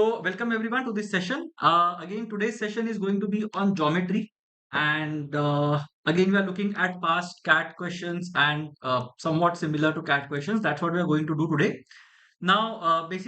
So, welcome everyone to this session. Again, today's session is going to be on geometry, and again, we are looking at past CAT questions and somewhat similar to CAT questions. That's what we are going to do today. Now, this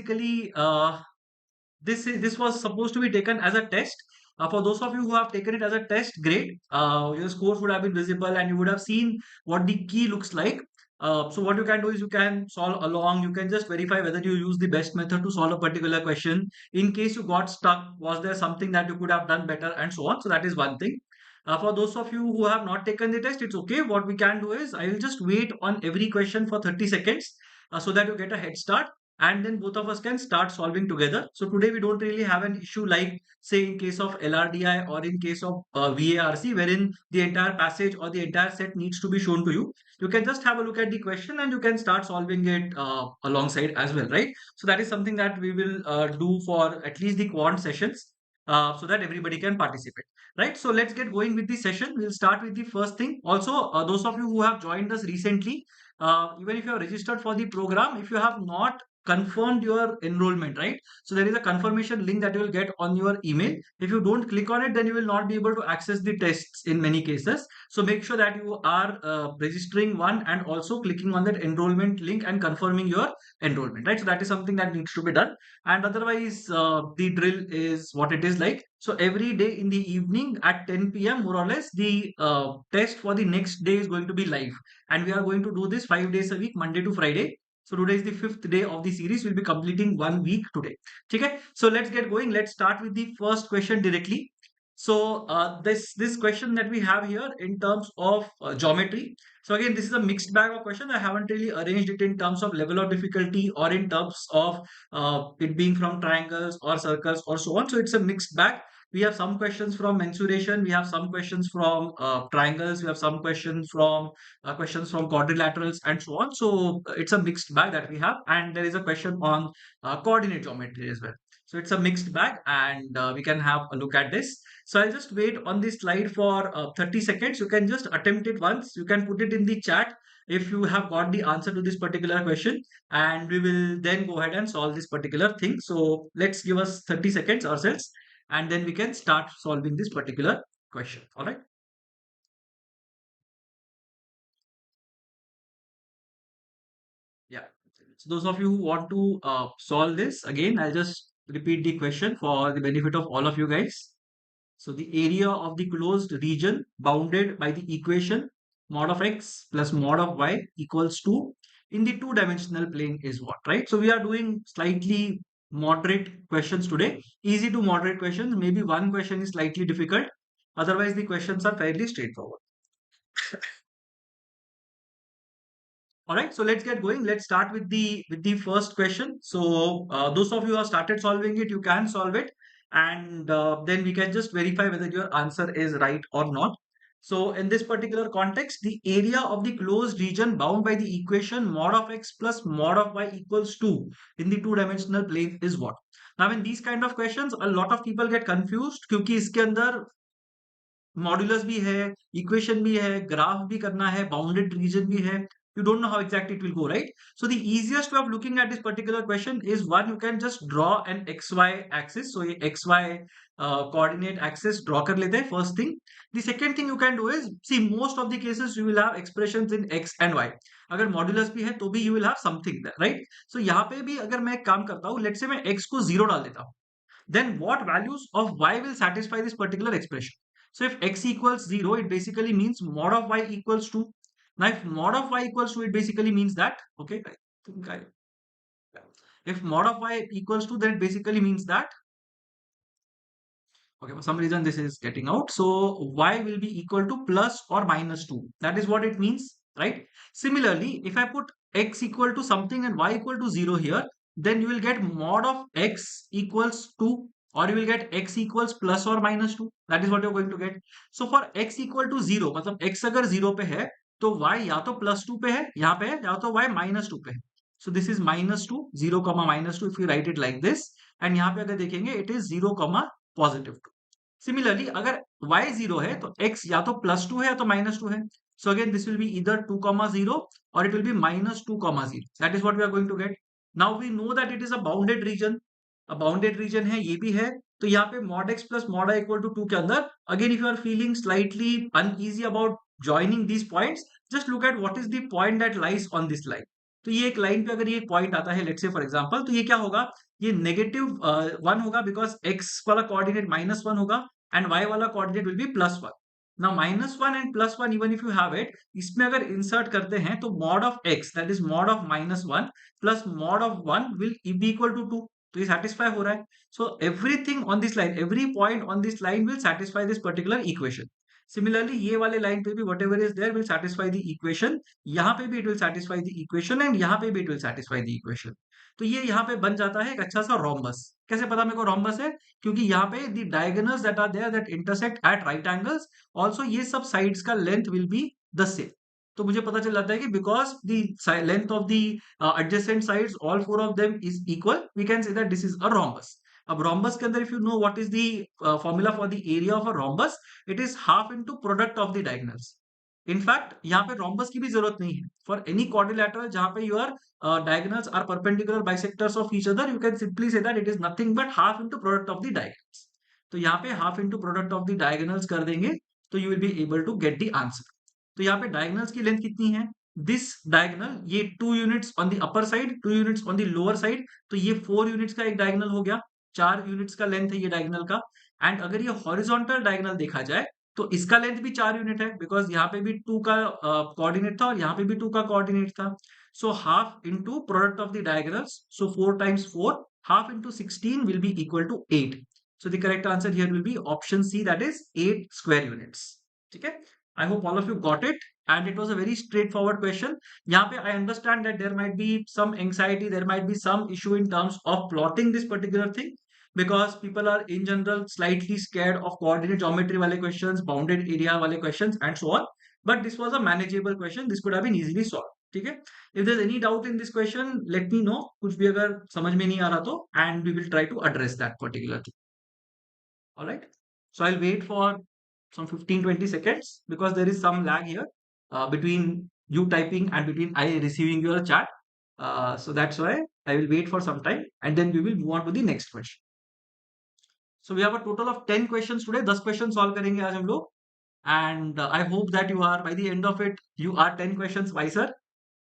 was supposed to be taken as a test. For those of you who have taken it as a test, great. Your scores would have been visible, and you would have seen what the key looks like. So what you can do is you can solve along. You can just verify whether you use the best method to solve a particular question. In case you got stuck, was there something that you could have done better, and so on. So that is one thing. For those of you who have not taken the test, it's okay. What we can do is I will just wait on every question for 30 seconds so that you get a head start, and then both of us can start solving together. So today we don't really have an issue like say in case of LRDI or in case of VARC, wherein the entire passage or the entire set needs to be shown to you. You can just have a look at the question and you can start solving it alongside as well, right? So that is something that we will do for at least the quant sessions. So that everybody can participate, right? So let's get going with the session. We'll start with the first thing. Also, those of you who have joined us recently, even if you have registered for the program, if you have not confirmed your enrollment, right? So there is a confirmation link that you will get on your email. If you don't click on it, then you will not be able to access the tests in many cases. So make sure that you are registering one and also clicking on that enrollment link and confirming your enrollment, right? So that is something that needs to be done. And otherwise, the drill is what it is like. So every day in the evening at 10 p.m., more or less, the test for the next day is going to be live. And we are going to do this 5 days a week, Monday to Friday. So today is the fifth day of the series. We'll be completing 1 week today. Okay. So let's get going. Let's start with the first question directly. So this question that we have here in terms of geometry. So again, this is a mixed bag of questions. I haven't really arranged it in terms of level of difficulty or in terms of it being from triangles or circles or so on. So it's a mixed bag. We have some questions from mensuration. We have some questions from triangles. We have some questions from quadrilaterals and so on. So it's a mixed bag that we have, and there is a question on coordinate geometry as well. So it's a mixed bag, and we can have a look at this. So I'll just wait on this slide for 30 seconds. You can just attempt it once. You can put it in the chat if you have got the answer to this particular question, and we will then go ahead and solve this particular thing. So let's give us 30 seconds ourselves, and then we can start solving this particular question. All right. Yeah. So those of you who want to solve this, again, I'll just repeat the question for the benefit of all of you guys. So the area of the closed region bounded by the equation mod of x plus mod of y equals to in the two-dimensional plane is what, right? So we are doing slightly moderate questions today, easy to moderate questions. Maybe one question is slightly difficult. Otherwise, the questions are fairly straightforward. All right, so let's get going. Let's start with the first question. So those of you who have started solving it, you can solve it, and then we can just verify whether your answer is right or not. So in this particular context, the area of the closed region bound by the equation mod of x plus mod of y equals 2 in the two-dimensional plane is what? Now, in these kind of questions, a lot of people get confused क्योंकि इसके अंदर modulus भी है, equation भी है, graph भी करना है, बाउंडेड रीजन भी है. You don't know how exactly it will go, right? So the easiest way of looking at this particular question is one, you can just draw an xy axis. So ये xy coordinate axis draw कर लेते हैं, first thing. The second thing you can do is, see, most of the cases you will have expressions in x and y. अगर modulus भी है तो भी you will have something there, right? So यहाँ पे भी अगर मैं एक काम करता हूँ, let's say मैं x को 0 डाल देता हूँ, then what values of y will satisfy this particular expression? So if x equals 0, it basically means mod of y equals 2. Now, if mod of y equals 2, it basically means that, okay, I think if mod of y equals 2, then it basically means that, okay, for some reason this is getting out. So y will be equal to plus or minus 2. That is what it means, right? Similarly, if I put x equal to something and y equal to 0 here, then you will get mod of x equals 2, or you will get x equals plus or minus 2. That is what you're going to get. So for x equal to 0, मतलब x अगर 0 पे है, तो y या तो plus 2 पे है, यहाँ पे है, या तो y minus 2 पे है. So this is minus 2, 0 comma minus 2 if you write it like this. And यहाँ पे अगर देखेंगे, it is 0 comma positive 2. Similarly, अगर y 0 है तो x या तो plus 2 है या तो minus 2 है. So again, this will be either 2 comma 0 or it will be minus 2 comma 0. That is what we are going to get. Now we know that it is a bounded region. Bounded region है, ये भी है। तो यहाँ पे mod x plus mod I equal to 2 के अंदर again if you are feeling slightly uneasy about joining these points, just look at what is the point that lies on this line. तो ये एक लाइन पे अगर ये point आता है लेट्स से फॉर एग्जांपल, तो ये क्या होगा, ये नेगेटिव 1 होगा बिकॉज एक्स वाला कोऑर्डिनेट -1 होगा एंड वाई वाला coordinate will be +1। Now -1 and +1 even if you have it, इसमें अगर इंसर्ट करते हैं तो mod of x that is mod of -1 plus mod of 1 will be equal to 2। तो ये सेटिस्फाई हो रहा है। So everything on this line, every point on this line will satisfy this particular equation. Similarly ये वाले line पे भी what ever is there will satisfy the equation, यहाँ पे भी it will satisfy the equation and यहाँ पे भी it will satisfy the equation. तो ये यहाँ पे बन जाता है एक अच्छा सा रोम्बस। कैसे पता मेरे को रोम्बस है, क्योंकि यहाँ पे the diagonals that are there that intersect at right angles, also ये सब साइड्स का length will be the same. तो मुझे पता चल जाता है कि because the length of the adjacent sides all four of them is equal, we can say that this is a rhombus. अब rhombus के अंदर if you know what is the formula for the area of a rhombus, it is half into product of the diagonals. In fact यहाँ पे rhombus की भी जरूरत नहीं है for any quadrilateral जहां पे your diagonals are perpendicular bisectors of each other, you can simply say that it is nothing but half into product of the diagonals. तो यहाँ पे half into product of the diagonals कर देंगे तो you will be able to get the answer. तो यहाँ पे diagonals की लेंथ कितनी है, दिस डायगोनल ये 2 units on the upper side, 2 units on the lower side, तो ये 4 यूनिट्स का एक डायगोनल हो गया, 4 यूनिट्स का लेंथ है ये डायगोनल का। एंड अगर ये हॉरिजॉन्टल डायगोनल देखा जाए तो इसका लेंथ भी 4 यूनिट है बिकॉज यहाँ पे भी 2 का कोऑर्डिनेट था और यहाँ पे भी 2 का कोऑर्डिनेट था। So half into product of the diagonals, so 4 times 4, half into 16 will be equal to 8। So the correct answer here will be option C that is 8 square units. ठीक है, I hope all of you got it and it was a very straightforward question. यहाँ पे I understand that there might be some anxiety, there might be some issue in terms of plotting this particular thing because people are in general slightly scared of coordinate geometry वाले questions, bounded area वाले questions and so on. But this was a manageable question. This could have been easily solved. ठीक है? If there's any doubt in this question, let me know. कुछ भी अगर समझ में नहीं आ रहा तो and we will try to address that particular thing. All right. So I'll wait for some 15-20 seconds because there is some lag here between you typing and between I receiving your chat. So that's why I will wait for some time and then we will move on to the next question. So we have a total of 10 questions today. 10 questions solve करेंगे आज हम लोग and I hope that you are by the end of it you are 10 questions wiser.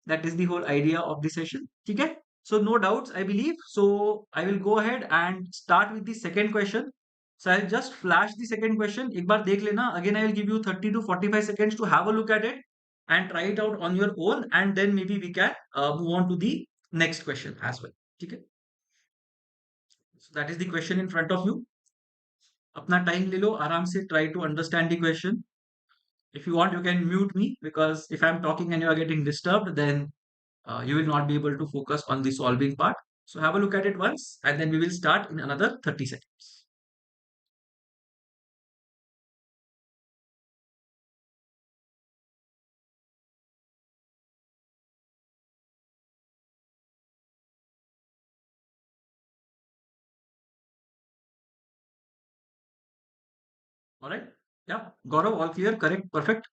That is the whole idea of the session. ठीक है? So no doubts, I believe. So I will go ahead and start with the second question. So I'll just flash the second question. एक बार देख लेना. Again, I will give you 30 to 45 seconds to have a look at it and try it out on your own, and then maybe we can move on to the next question as well. ठीक है? So that is the question in front of you. अपना time ले लो, आराम से try to understand the question. If you want, you can mute me because if I'm talking and you are getting disturbed, then you will not be able to focus on the solving part. So have a look at it once and then we will start in another 30 seconds. All right. Yeah. Gaurav, all clear? Correct. Perfect.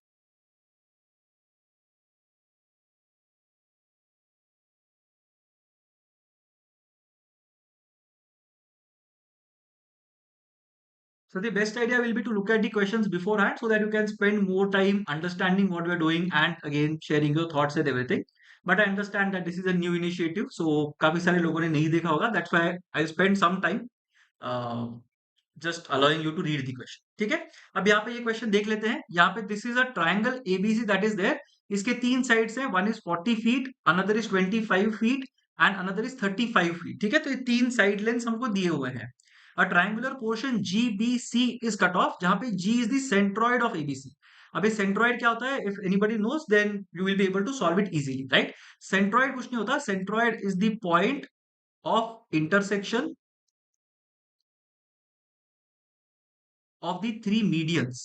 So the best idea will be to look at the questions beforehand so that you can spend more time understanding what we're doing and again sharing your thoughts and everything. But I understand that this is a new initiative, so काफी सारे लोगों ने नहीं देखा होगा. That's why I spend some time uh, just allowing you to read the question. ठीक है? अब यहाँ पे ये क्वेश्चन देख लेते हैं. यहाँ पे this is a triangle ABC that is there. इसके 3 साइड्स हैं. One is 40 feet, another is 25 feet and another is 35 feet. ठीक है? तो ये 3 साइड लेंथ हमको दिए हुए हैं. A triangular portion GBC is cut off, जहां पे G is the centroid of ABC. अब ये centroid क्या होता है? If anybody knows, then you will be able to solve it easily, right? Centroid कुछ नहीं होता. Centroid is the point of intersection of the 3 medians.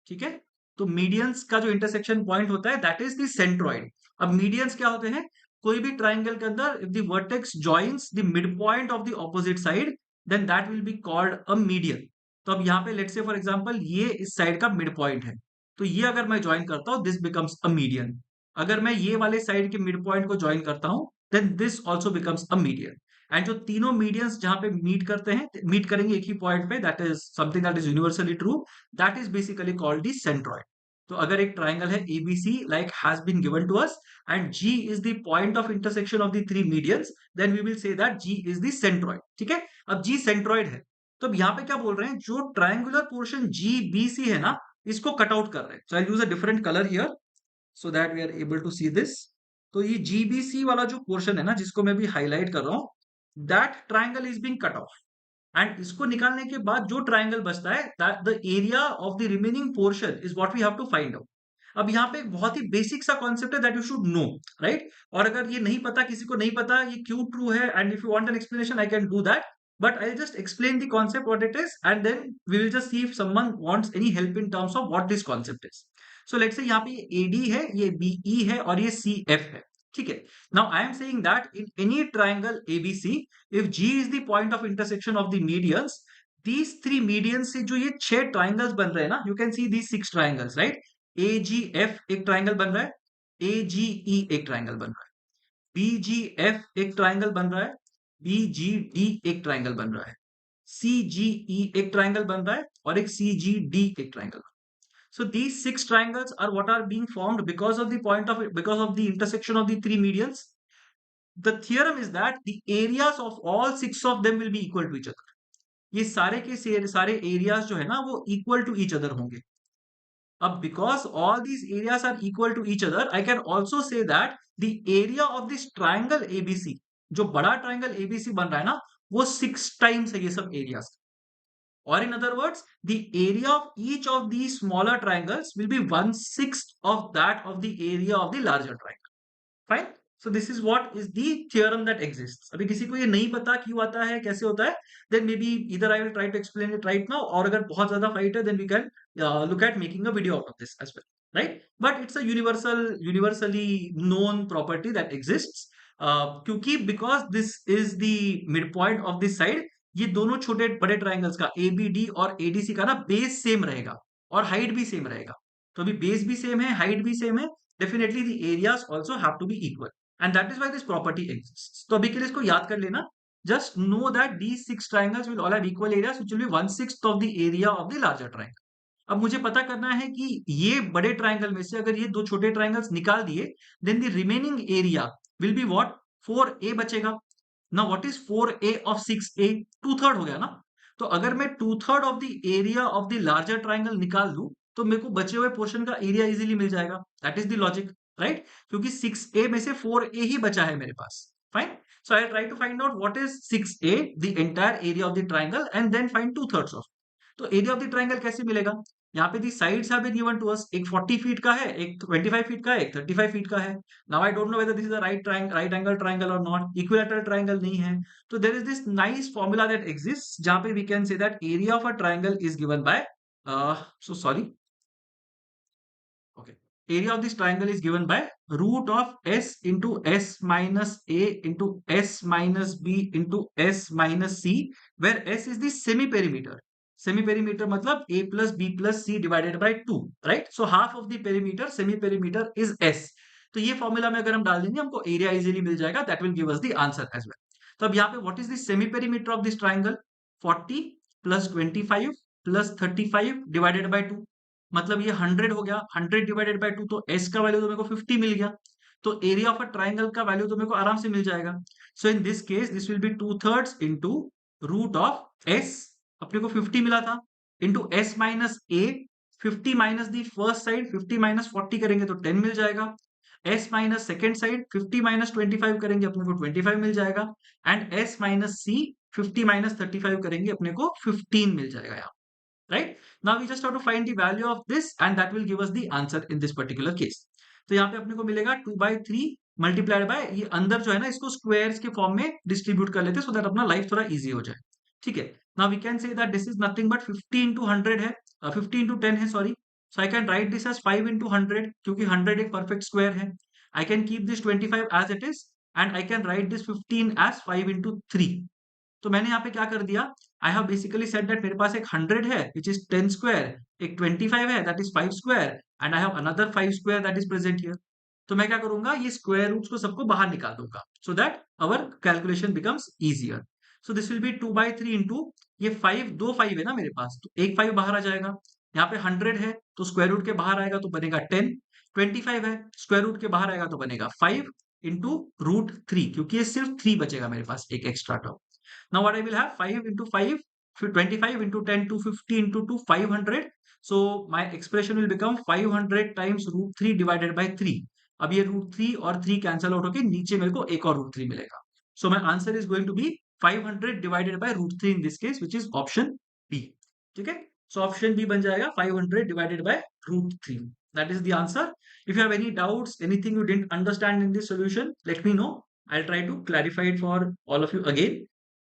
ठीक है, तो मीडियंस का जो इंटरसेक्शन पॉइंट होता है दैट इज द सेंट्रॉइड. अब मीडियंस क्या होते हैं? कोई भी ट्राइंगल के अंदर if the vertex joins the mid point of the opposite side then that will be called a median. तो अब यहाँ पे लेट्स से फॉर एग्जांपल ये इस साइड का मिड पॉइंट है, तो ये अगर मैं ज्वाइन करता हूँ दिस बिकम्स अ मीडियन. अगर मैं ये वाले साइड के मिड पॉइंट को ज्वाइन करता हूँ then this also becomes a median. And जो तीनों मीडियंस जहां पे मीट करते हैं, मीट करेंगे एक ही पॉइंट पे, that is something that is universally true, that is basically called the centroid. तो अगर एक ट्राइंगल है ABC like has been given to us and G is the point of intersection of the three medians, then we will say that G is the centroid. ठीक है, अब जी centroid है, तो अब यहाँ पे क्या बोल रहे हैं, जो triangular portion G B C है ना, इसको कट आउट कर रहे हैं. So I use a different colour here so that we are able to see this. तो ये जीबीसी वाला जो पोर्शन है ना, जिसको मैं भी हाईलाइट कर रहा हूं, that triangle is being cut off. And इसको निकालने के बाद जो ट्राइंगल बचता है, that the area of the remaining portion is what we have to find out. अब यहाँ पे एक बहुत ही बेसिक सा कॉन्सेप्ट है that you should know, right. और अगर ये नहीं पता, किसी को नहीं पता ये क्यों ट्रू है, and if you want an explanation I can do that, but I'll just explain the concept what it is, and then we will just see if someone wants any help in terms of what this concept is. So let's say यहाँ पे ये AD है, ये BE है और ये CF है. ठीक है. Now I am saying that in any triangle ABC, if G is the point of intersection of the medians, these three medians से जो ये 6 triangles बन रहे हैं ना, you can see these 6 triangles, right? AGF एक triangle बन रहा है, AGE एक triangle बन रहा है, BGF एक triangle बन रहा है, BGD एक ट्राइंगल बन रहा है, CGE एक ट्राइंगल बन रहा है और एक CGD एक triangle. So these 6 triangles are what are being formed because of the intersection of the three medians. The theorem is that the areas of all 6 of them will be equal to each other. ये सारे के सारे areas जो है ना, वो equal to each other होंगे. अब because all these areas are equal to each other, I can also say that the area of this triangle ABC, जो बड़ा ट्राइंगल ABC बन रहा है ना, वो 6 टाइम्स है ये सब areas. Or in other words, the area of each of these smaller triangles will be 1/6 of that of the area of the larger triangle. Fine. So this is what is the theorem that exists. अभी किसी को ये नहीं पता क्यों आता है, कैसे होता है, then maybe either I will try to explain it right now, और अगर बहुत ज्यादा फाइट है then we can look at making a video out of this as well, right? But it's a universally known property that exists. क्योंकि because this is the midpoint of this side, ये दोनों छोटे बड़े triangles का ABD और ADC का ना base same रहेगा और हाइट भी सेम रहेगा. तो अभी बेस भी सेम है, हाइट भी सेम है, definitely the areas also have to be equal, and that is why this property exists. तो अभी के लिए इसको याद कर लेना. Just know that these 6 triangles will all have equal areas, which will be 1/6 of the area of the larger triangle. अब मुझे पता करना है कि ये बड़े ट्राइंगल में से अगर ये दो छोटे ट्राइंगल्स निकाल दिए, then the remaining area will be what? 4A बचेगा. Now what is 4A of 6A? 2/3 हो गया ना. तो अगर मैं 2/3 of the area of the larger triangle निकाल दूं, तो मेरे को बचे हुए पोर्शन का एरिया इजीली मिल जाएगा. That is the logic, right? क्योंकि 6A में से 4A ही बचा है मेरे पास. Fine. So I try to find out what is 6A, the entire area of the triangle, and then find 2/3 of. तो एरिया ऑफ द ट्राइंगल कैसे मिलेगा? यहाँ पे the sides have been given to us. एक 40 feet का है, एक 25 feet का है, एक 35 फीट का है. Now I don't know whether this is a right angle triangle और नॉट. इक्विलैटरल ट्राइंगल नहीं है. तो there is this nice formula that exists, जहां पे we can say that area of a triangle is given by so sorry. Okay. Area of this triangle is given by root of S into S minus A into S minus B into S minus C, where S is the semi-perimeter. Semi-perimeter मतलब A plus B plus C divided by 2, right? So half of the perimeter, semi-perimeter is S. तो ये formula में अगर हम डाल देंगे, हमको area easily मिल जाएगा. That will give us the answer as well. तो अब यहाँ पे what is the semi perimeter of this triangle? 40 plus 25 plus 35 divided by 2, मतलब ये 100 हो गया. 100 डिवाइडेड बाय 2, तो s का वैल्यू तो मेरे को 50 मिल गया. तो एरिया ऑफ अ ट्राइंगल का वैल्यू तो मेरे को आराम से मिल जाएगा. So in this case this will be 2/3 into root of s, अपने को 50 मिला था, into s minus a. 50 minus the first side, 50 minus 40 करेंगे तो 10 मिल जाएगा. s minus second side, 50 minus 25 करेंगे अपने को 25 मिल जाएगा. And s minus c, 50 minus 35 करेंगे अपने को 15 मिल जाएगा यहाँ. Right? Now we just have to find the value of this, and that will give us the answer in this particular case. तो यहाँ पे अपने को मिलेगा 2/3 मल्टीप्लाइड बाय, ये अंदर जो है ना, इसको स्क्वायर्स के फॉर्म में डिस्ट्रीब्यूट कर लेते हैं, सो दैट अपना लाइफ थोड़ा इजी हो जाए. ठीक है. Now we can say that this is nothing but 50 into 100 है, 50 into 10 है, sorry. So I can write this as 5 into 100, क्योंकि 100 एक परफेक्ट स्क्वायर है. I can keep this 25 as it is, and I can write this 15 as 5 into 3. तो मैंने यहाँ पे क्या कर दिया, I have basically said that मेरे पास एक 100 है विच इज 10 स्क्वायर, एक 25 है that is 5 square, and I have another 5 square that is present here. तो मैं क्या करूंगा, ये स्क्वायर रूट्स को सबको बाहर निकाल दूंगा, so that our calculation becomes easier. So this will be 2/3 into ये 5, दो 5 है ना मेरे पास, तो एक 5 बाहर आ जाएगा। यहाँ पे 100 है तो स्क्वायर रूट के बाहर आएगा तो बनेगा 10। 25 है, स्क्वायर रूट के बाहर आएगा तो बनेगा 5 इंटू √3, क्योंकि ये सिर्फ 3 बचेगा मेरे पास, एक extra term. Now what I will have, 5 into 5, 25 into 10, 250 into 2, 500. So my expression will become 500 times √3 divided by 3. अब ये √3 और 3 कैंसल आउट होके नीचे मेरे को एक और √3 मिलेगा. So my answer is going to be 500 divided by √3 in this case, which is option B. ठीक है? So option B बन जाएगा 500 divided by √3. That is the answer. If you have any doubts, anything you didn't understand in this solution, let me know. I'll try to clarify it for all of you again.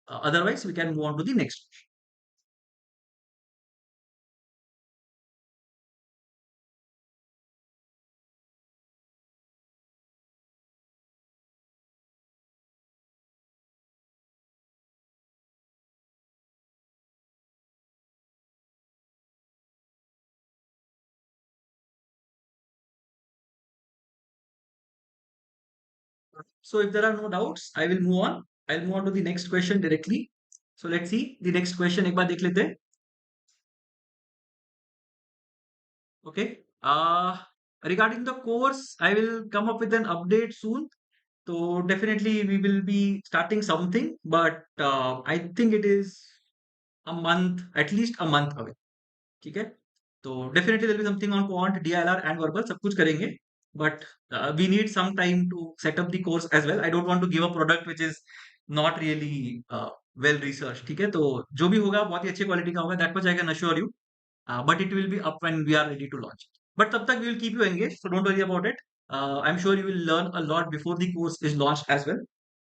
Otherwise, we can move on to the next. So if there are no doubts, I will move on. I'll move on to the next question directly. So let's see the next question. एक बार देख लेते हैं. Okay. Regarding the course, I will come up with an update soon. So definitely we will be starting something, but I think it is a month, at least a month away. ठीक है, तो definitely there be something on quant, DLR and verbal, सब कुछ करेंगे, but we need some time to set up the course as well. I don't want to give a product which is not really well research. ठीक है, तो जो भी होगा बहुत ही अच्छी क्वालिटी का होगा, that much I can assure you, but it will be up when we are ready to launch. But तब तक we will keep you engage, so don't worry about it. I am sure you will learn a lot before the course is launched as well.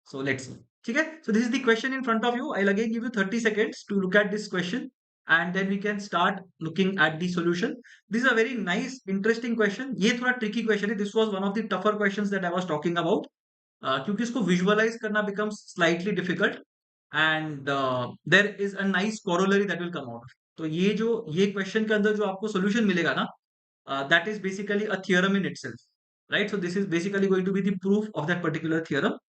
So let's see. ठीक है, so this is the question in front of you. I'll again give you 30 seconds to look at this question, and then we can start looking at the solution. This is a very nice, interesting question. ये थोड़ा tricky question है. This was one of the tougher questions that I was talking about. क्योंकि इसको visualize करना becomes slightly difficult, and there is a nice corollary that will come out. तो ये question के अंदर जो आपको solution मिलेगा ना, that is basically a theorem in itself, right? So this is basically going to be the proof of that particular theorem.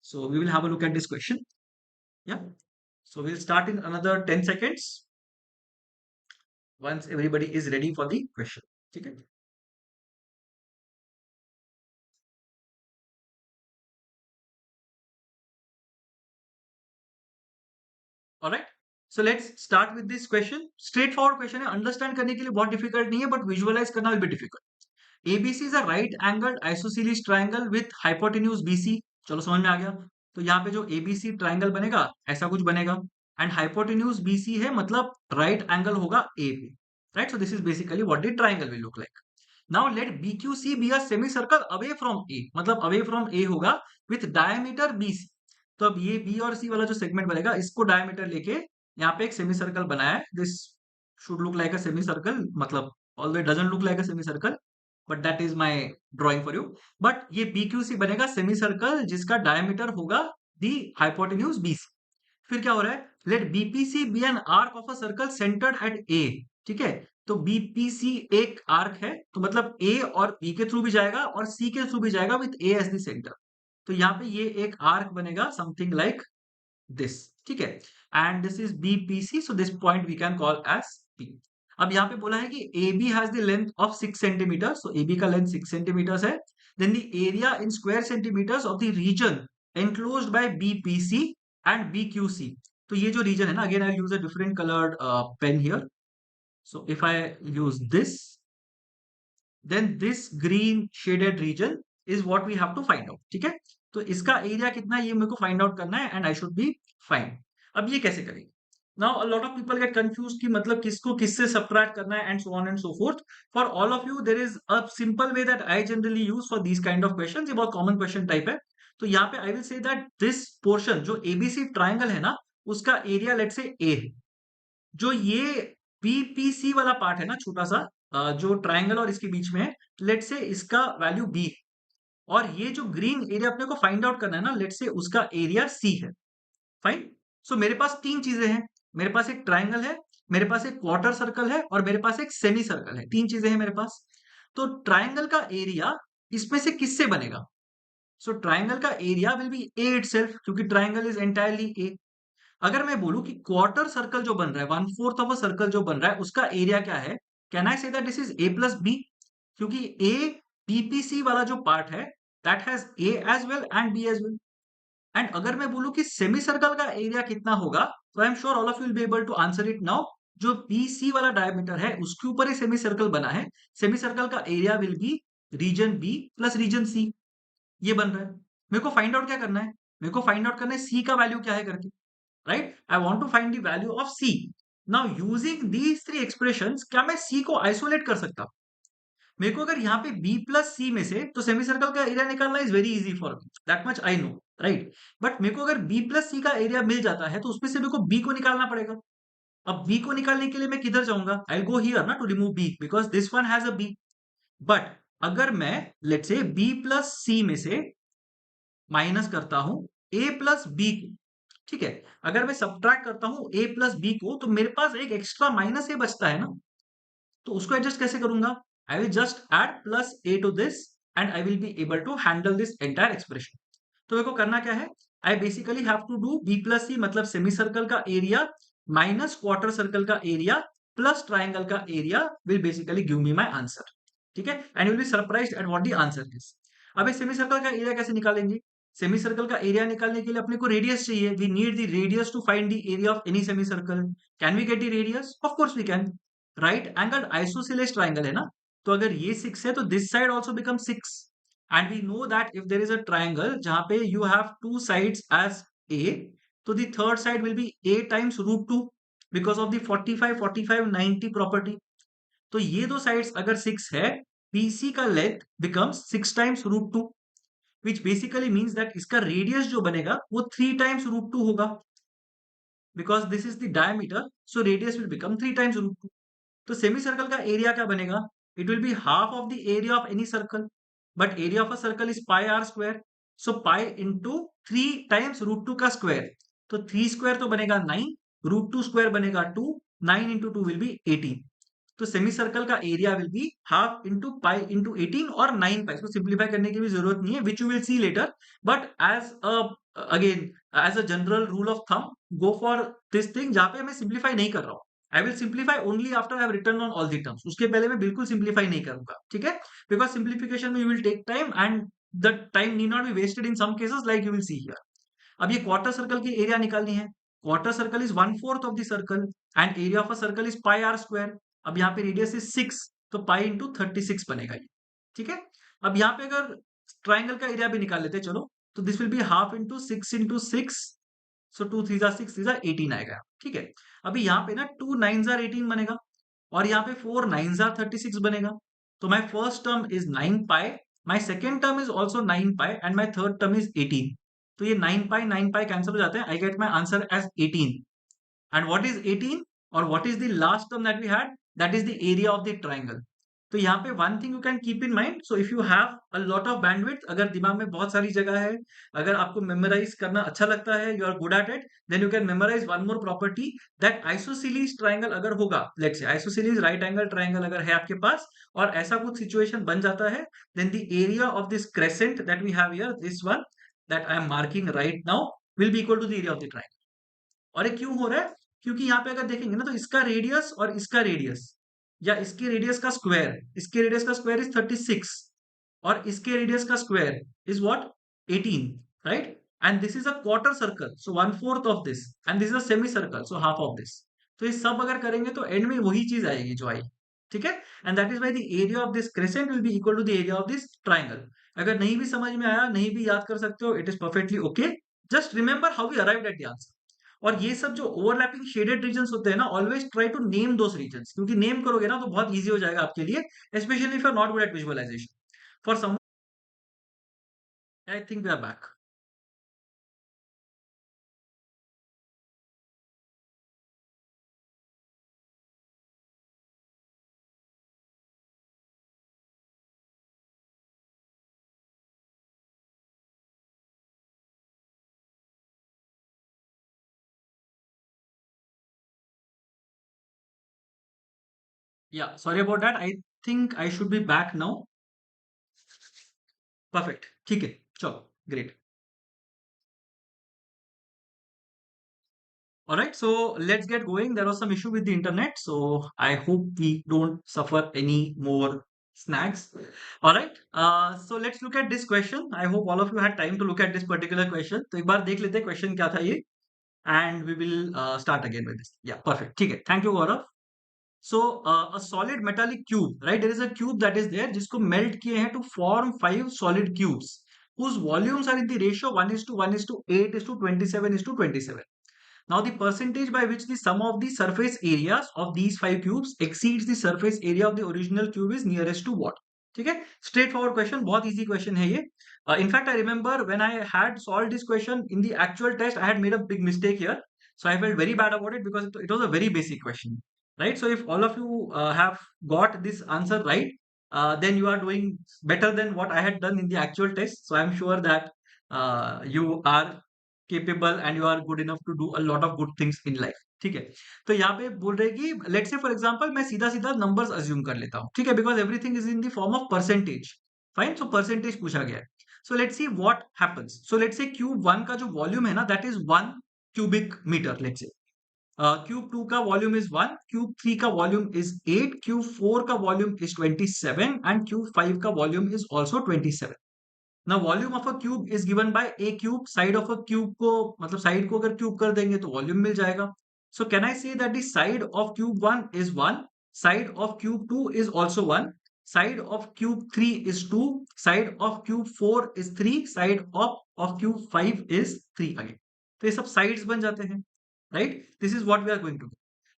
So we will have a look at this question. Yeah. So we'll start in another 10 seconds once everybody is ready for the question. Okay. All right. So let's start with this question. Straightforward question है, understand करने के लिए बहुत difficult नहीं है, but visualize करना will be difficult. ABC is a right angled isosceles triangle with hypotenuse BC. चलो समझ में आ गया. तो यहाँ पे जो ABC triangle बनेगा ऐसा कुछ बनेगा, and hypotenuse BC है मतलब right angle होगा A पे. Right. So this is basically what the triangle will look like. Now let BQC be a semicircle away from A. मतलब away from A होगा with diameter BC. तो अब ये B और C वाला जो सेगमेंट बनेगा, इसको डायमीटर लेके यहाँ पे एक सेमी सर्कल बनाया है. This should look like a semi circle, मतलब although it doesn't look like a semi circle, but that is my drawing for you. But ये BQC बनेगा सेमी सर्कल जिसका डायमीटर होगा दी हाइपोटेन्यूज BC. फिर क्या हो रहा है, let BPC be an arc of a circle centred at A. ठीक है, तो BPC एक आर्क है, तो मतलब A और B के थ्रू भी जाएगा और C के थ्रू भी जाएगा with A as the centre. तो यहाँ पे ये एक आर्क बनेगा समथिंग लाइक दिस. ठीक है, and this is BPC, so this point we can call as P. अब यहाँ पे बोला है कि AB has the length of 6 centimetre, so AB का लेंथ 6 सेंटीमीटर है. Then the area in square centimetres of the region enclosed by BPC and BQC. तो ये जो रीजन है ना, again I use a different coloured pen here. So if I use this, then this green shaded region is what we have to find out. ठीक है, तो इसका area कितना है ये मेरे को फाइंड आउट करना है, and I should be fine. अब ये कैसे करेंगे? Now a lot of people get confuse कि मतलब किसको किससे सब्ट्रैक्ट करना है, and so on and so forth. For all of you there is a simple way that I generally use for these kind of questions. ये बहुत common question type है. तो यहाँ पे I will say that this portion जो ABC triangle है ना, उसका एरिया लेट से ए है. जो ये बीपीसी वाला पार्ट है ना, छोटा सा जो ट्राइंगल और इसके बीच में है, लेट से इसका वैल्यू बी है. और ये जो ग्रीन एरिया अपने को फाइंड आउट करना है ना, लेट से उसका एरिया सी है. फाइन. सो मेरे पास तीन चीजें हैं. मेरे पास एक ट्राइंगल है, मेरे पास एक क्वार्टर सर्कल है, और मेरे पास एक सेमी सर्कल है. तीन चीजें हैं मेरे पास. तो ट्राइंगल का एरिया इसमें से किससे बनेगा? सो ट्राइंगल का area will B A itself, क्योंकि ट्राइंगल इज एंटायरली ए। अगर मैं बोलूं कि क्वार्टर सर्कल जो बन रहा है, one fourth of a circle जो बन रहा है, उसका एरिया क्या है, can I say that this is A plus B, क्योंकि ए बीपीसी वाला जो पार्ट है that has A as well and B as well. And अगर मैं बोलूं कि सेमी सर्कल का एरिया कितना होगा, तो I am sure all of you will be able to answer it now. जो बीसी वाला डायमीटर है उसके ऊपर ही सेमी सर्कल बना है, सेमी सर्कल का area will be region B plus region C. ये बन रहा है। मेरे को फाइंड आउट क्या करना है, मेरे को फाइंड आउट करना है सी का वैल्यू क्या है करके, right? I want to find the value of C. Now using these three expressions, क्या मैं सी को आइसोलेट कर सकता हूं? मेरे को अगर यहाँ पे बी प्लस सी में से तो सेमी सर्कल का एरिया निकालना is very easy for me, that much I know, right? But मेरे को अगर बी प्लस सी का एरिया मिल जाता है तो उसमें से मेरे को बी को निकालना पड़ेगा। अब बी को निकालने के लिए मैं किधर जाऊंगा? आई गो हियर ना to remove B, because this one has a B. But अगर मैं लेट्स से बी प्लस सी में से माइनस करता हूं ए प्लस बी को, ठीक है, अगर मैं सब्ट्रैक्ट करता हूं ए प्लस बी को, तो मेरे पास एक एक्स्ट्रा माइनस ए बचता है ना। तो उसको एडजस्ट कैसे करूंगा? I will just add plus A to this and I will be able to handle this entire expression. तो मेरे को करना क्या है, I basically have to do B plus C मतलब सेमी सर्कल का एरिया माइनस क्वार्टर सर्कल का area plus triangle का area will basically give me my answer. ठीक है, and will be surprised at what the answer is. अब semi circle का area कैसे निकालेंगे? सेमी सर्कल का एरिया निकालने के लिए अपने को रेडियस चाहिए, we need the radius to find the area of any semi circle. Can we get the radius? Of course we can. Right angle isosceles triangle है ना, तो अगर ये 6 है तो this side also become 6। And we know that if there is a triangle जहां पे you have two sides as A, तो the third side will be a times root two, because of the 45 45 90 property. तो ये दो sides अगर 6 है, BC का length becomes 6 times root two, which basically means that इसका रेडियस जो बनेगा वो 3 टाइम्स रूट टू होगा, because this is the diameter, so radius will become 3 times root two. तो सेमी सर्कल का एरिया क्या बनेगा? It will be half of the area of any circle, but area of a circle is pi r square, so pi into 3 times root two का square. तो 3 square तो बनेगा 9, root two square बनेगा 2, 9 into 2 will be 18। तो semi circle का area will be half into pi into 18 और 9 पाई। इसको simplify करने की भी जरूरत नहीं है, which you will see later. But as again as a general rule of thumb, go for this thing जहां पे मैं सिंप्लीफाई नहीं कर रहा हूं। I will simplify only after I have written on all the terms, उसके पहले मैं बिल्कुल सिंप्लीफाई नहीं करूंगा, ठीक है? बिकॉज सिंप्लीफिकेशन में you will take time and the time need not be wasted in some cases like you will see here. अब ये क्वार्टर सर्कल की एरिया निकालनी है। Quarter circle is one fourth of the circle and area of a circle is pi r square. अब यहाँ पे radius is 6, तो pi into 36 बनेगा ये, ठीक है? अब यहाँ पे अगर ट्राइंगल का एरिया भी निकाल लेते हैं, चलो, तो this will be half into 6, सो 2 3 जा 6 3 जा 18 आएगा, ठीक है? अभी यहाँ पे ना 2 9 जार 18 बनेगा और यहाँ पे 4 9 जार 36 बनेगा। तो my first term is 9 pi, my second term is also 9 pi and my third term is 18। तो ये 9 पाई कैंसिल हो जाते हैं, I get my answer as 18। And what is 18 or what is the last term that we had? That is the area of the triangle. तो यहाँ पे one thing you can keep in mind. So if you have a lot of bandwidth, अगर दिमाग में बहुत सारी जगह है, अगर आपको memorize करना अच्छा लगता है, you are good at it, then you can memorize one more property that isosceles triangle अगर होगा, let's say isosceles right angle triangle अगर है आपके पास और ऐसा कुछ situation बन जाता है, then the area of this crescent that we have here, this one that I am marking right now, will be equal to the area of the triangle. और ये क्यों हो रहा है? क्योंकि यहाँ पे अगर देखेंगे ना तो इसका रेडियस और इसका रेडियस या इसके रेडियस का स्क्वायर, इसके रेडियस का स्क्वायर इज 36 और इसके रेडियस का square is what? 18, right? And this is a quarter circle, so one fourth of this, and this is a semi circle, so half of this. तो ये सब अगर करेंगे तो एंड में वही चीज आएगी जो आई, ठीक है? And that is why the area of this crescent will be equal to the area of this triangle. अगर नहीं भी समझ में आया, नहीं भी याद कर सकते हो, it is perfectly okay. Just remember how we arrived at the answer. और ये सब जो ओवरलैपिंग शेडेड रीजंस होते हैं ना, always try to name those reasons, क्योंकि नेम करोगे ना तो बहुत इजी हो जाएगा आपके लिए, especially if you are not good at visualisation. For some, I think we are back. Yeah, sorry about that. I think I should be back now. Perfect, ठीक है, चलो, great. All right, so let's get going. There was some issue with the internet, so I hope we don't suffer any more snags. All right, so let's look at this question. I hope all of you had time to look at this particular question. तो एक बार देख लेते हैं question क्या था ये, and we will start again with this. Yeah, perfect. ठीक है, thank you Gaurav. So a solid metallic cube, right? There is a cube that is there जिसको melt किए हैं to form 5 solid cubes whose volumes are in the ratio 1:1:8:27:27. Now, the percentage by which the sum of the surface areas of these 5 cubes exceeds the surface area of the original cube is nearest to what? ठीक है, straightforward question, बहुत easy question है ये. In fact I remember when I had solve this question in the actual test I had made a big mistake here, so I felt very bad about it because it was a very basic question, right? So if all of you have got this answer right, then you are doing better than what I had done in the actual test. So I'm sure that you are capable and you are good enough to do a lot of good things in life. ठीक है, तो यहाँ पे बोल रहे हैं कि let's say for example मैं सीधा सीधा नंबर्स अज्यूम कर लेता हूँ, ठीक है, because everything is in the form of percentage. Fine, so percentage पूछा गया है. So let's see what happens. So let's से क्यूब वन का जो वॉल्यूम है ना, that is 1 cubic meter. Let's say cube two का वॉल्यूम इज 1, क्यूब थ्री का वॉल्यूम इज 8, क्यूब फोर का volume is 27 and cube five का volume is also 27. ना volume of a cube is given bye A cube. Side of a cube को, मतलब side को अगर cube कर देंगे तो वॉल्यूम मिल जाएगा. सो can I say that the side of cube one is 1, side of cube two is also 1, side of cube three is 2, side of cube four is 3, side of cube five is 3 again. तो ये सब sides बन जाते हैं, right? This is what we are going to do.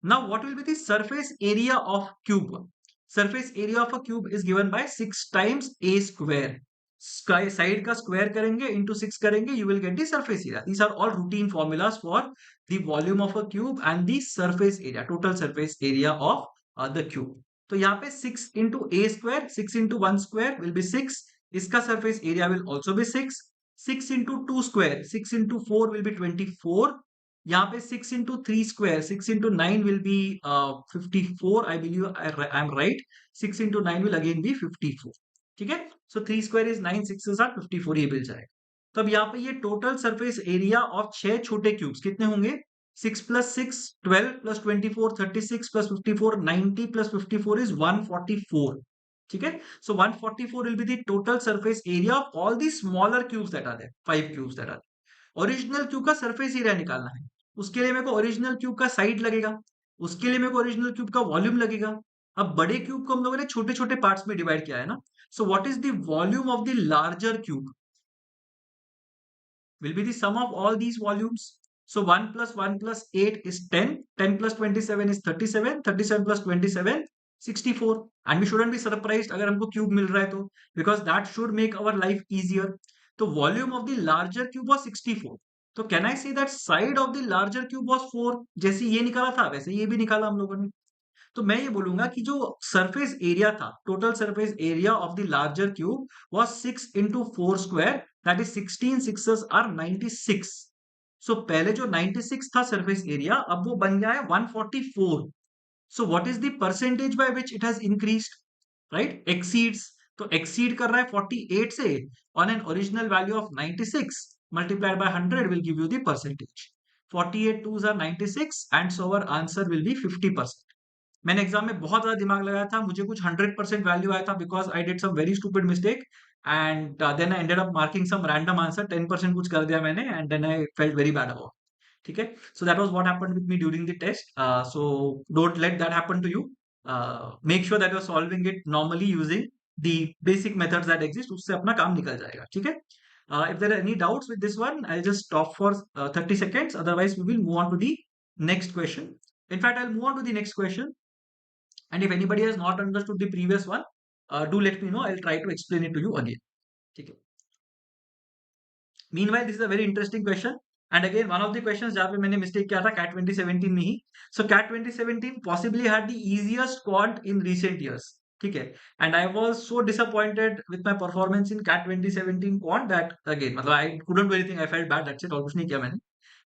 Now what will be the surface area of cube one? Surface area of a cube is given by 6 times A square. Side का square करेंगे into 6 करेंगे, you will get the surface area. These are all routine formulas for the volume of a cube and the surface area, total surface area of the cube. तो यहाँ पे 6 into A square, 6 into one square will be 6. इसका surface area will also be 6. 6 into two square, 6 into four will B 24. यहाँ पे 6 into three square, 6 into nine will be 54. I believe I am right. 6 into nine will again be 54. ठीक है, so three square is 9, 6 are 54, ये मिल जाएगा. तो अब यहाँ पे ये टोटल सरफेस एरिया ऑफ 6 छोटे क्यूब्स कितने होंगे? 6 plus 6 12 plus 24 36 plus 54 90 plus 54 is 144. ठीक है, so 144 will be the total surface area of all the smaller cubes that are there, 5 cubes that are. Original cube का सरफेस एरिया निकालना है. उसके लिए मेरे को ओरिजिनल क्यूब का साइड लगेगा, उसके लिए मेरे को ओरिजिनल क्यूब का वॉल्यूम लगेगा. अब बड़े क्यूब को हम लोगों ने छोटे छोटे पार्ट्स में डिवाइड किया है ना. सो what is the volume of the larger cube? will be the sum of all these volumes. So 1 plus 1 plus 8 is 10. 10 plus 27 is 37. 37 plus 27, 64. And we shouldn't be surprised अगर हमको cube मिल रहा है तो, because that should make our life easier. तो volume of the larger cube was 64. तो can I say that side of the larger cube was 4? जैसे ये निकाला था वैसे ये भी निकाला हम लोगों ने. तो मैं ये बोलूंगा कि जो सरफेस एरिया था, total surface area of the larger cube was 6 into four square, that is 16 sixes are 96. So पहले जो 96 था सरफेस एरिया, अब वो बन गया है 144. सो what is the percentage by which it has increased? Right, exceeds. तो एक्सीड कर रहा है 48 से on an original value of 96 multiplied by 100 will give you the percentage. 48 2s are 96 and so our answer will be 50%. मैंने exam में बहुत ज्यादा दिमाग लगाया था, मुझे कुछ 100% वैल्यू आया था because I did some very stupid mistake and then I ended up marking some random answer. 10% कुछ कर दिया मैंने and then I felt very bad about. ठीक है, so that was what happened with me during the test. So don't let that happen to you. Make sure that you are solving it normally using the basic methods that exist. उससे अपना काम निकल जाएगा. ठीक है, if there are any doubts with this one, I'll just stop for 30 seconds. Otherwise, we will move on to the next question. In fact, I'll move on to the next question. And if anybody has not understood the previous one, do let me know. I'll try to explain it to you again. ठीक है. Meanwhile, this is a very interesting question. And again, one of the questions जहाँ पे मैंने mistake किया था CAT 2017 में ही. So CAT 2017 possibly had the easiest quant in recent years. ठीक है. And I was so disappointed with my performance in CAT 2017 quant that again, मतलब I couldn't do anything. I felt bad. That's it. और कुछ नहीं किया मैंने.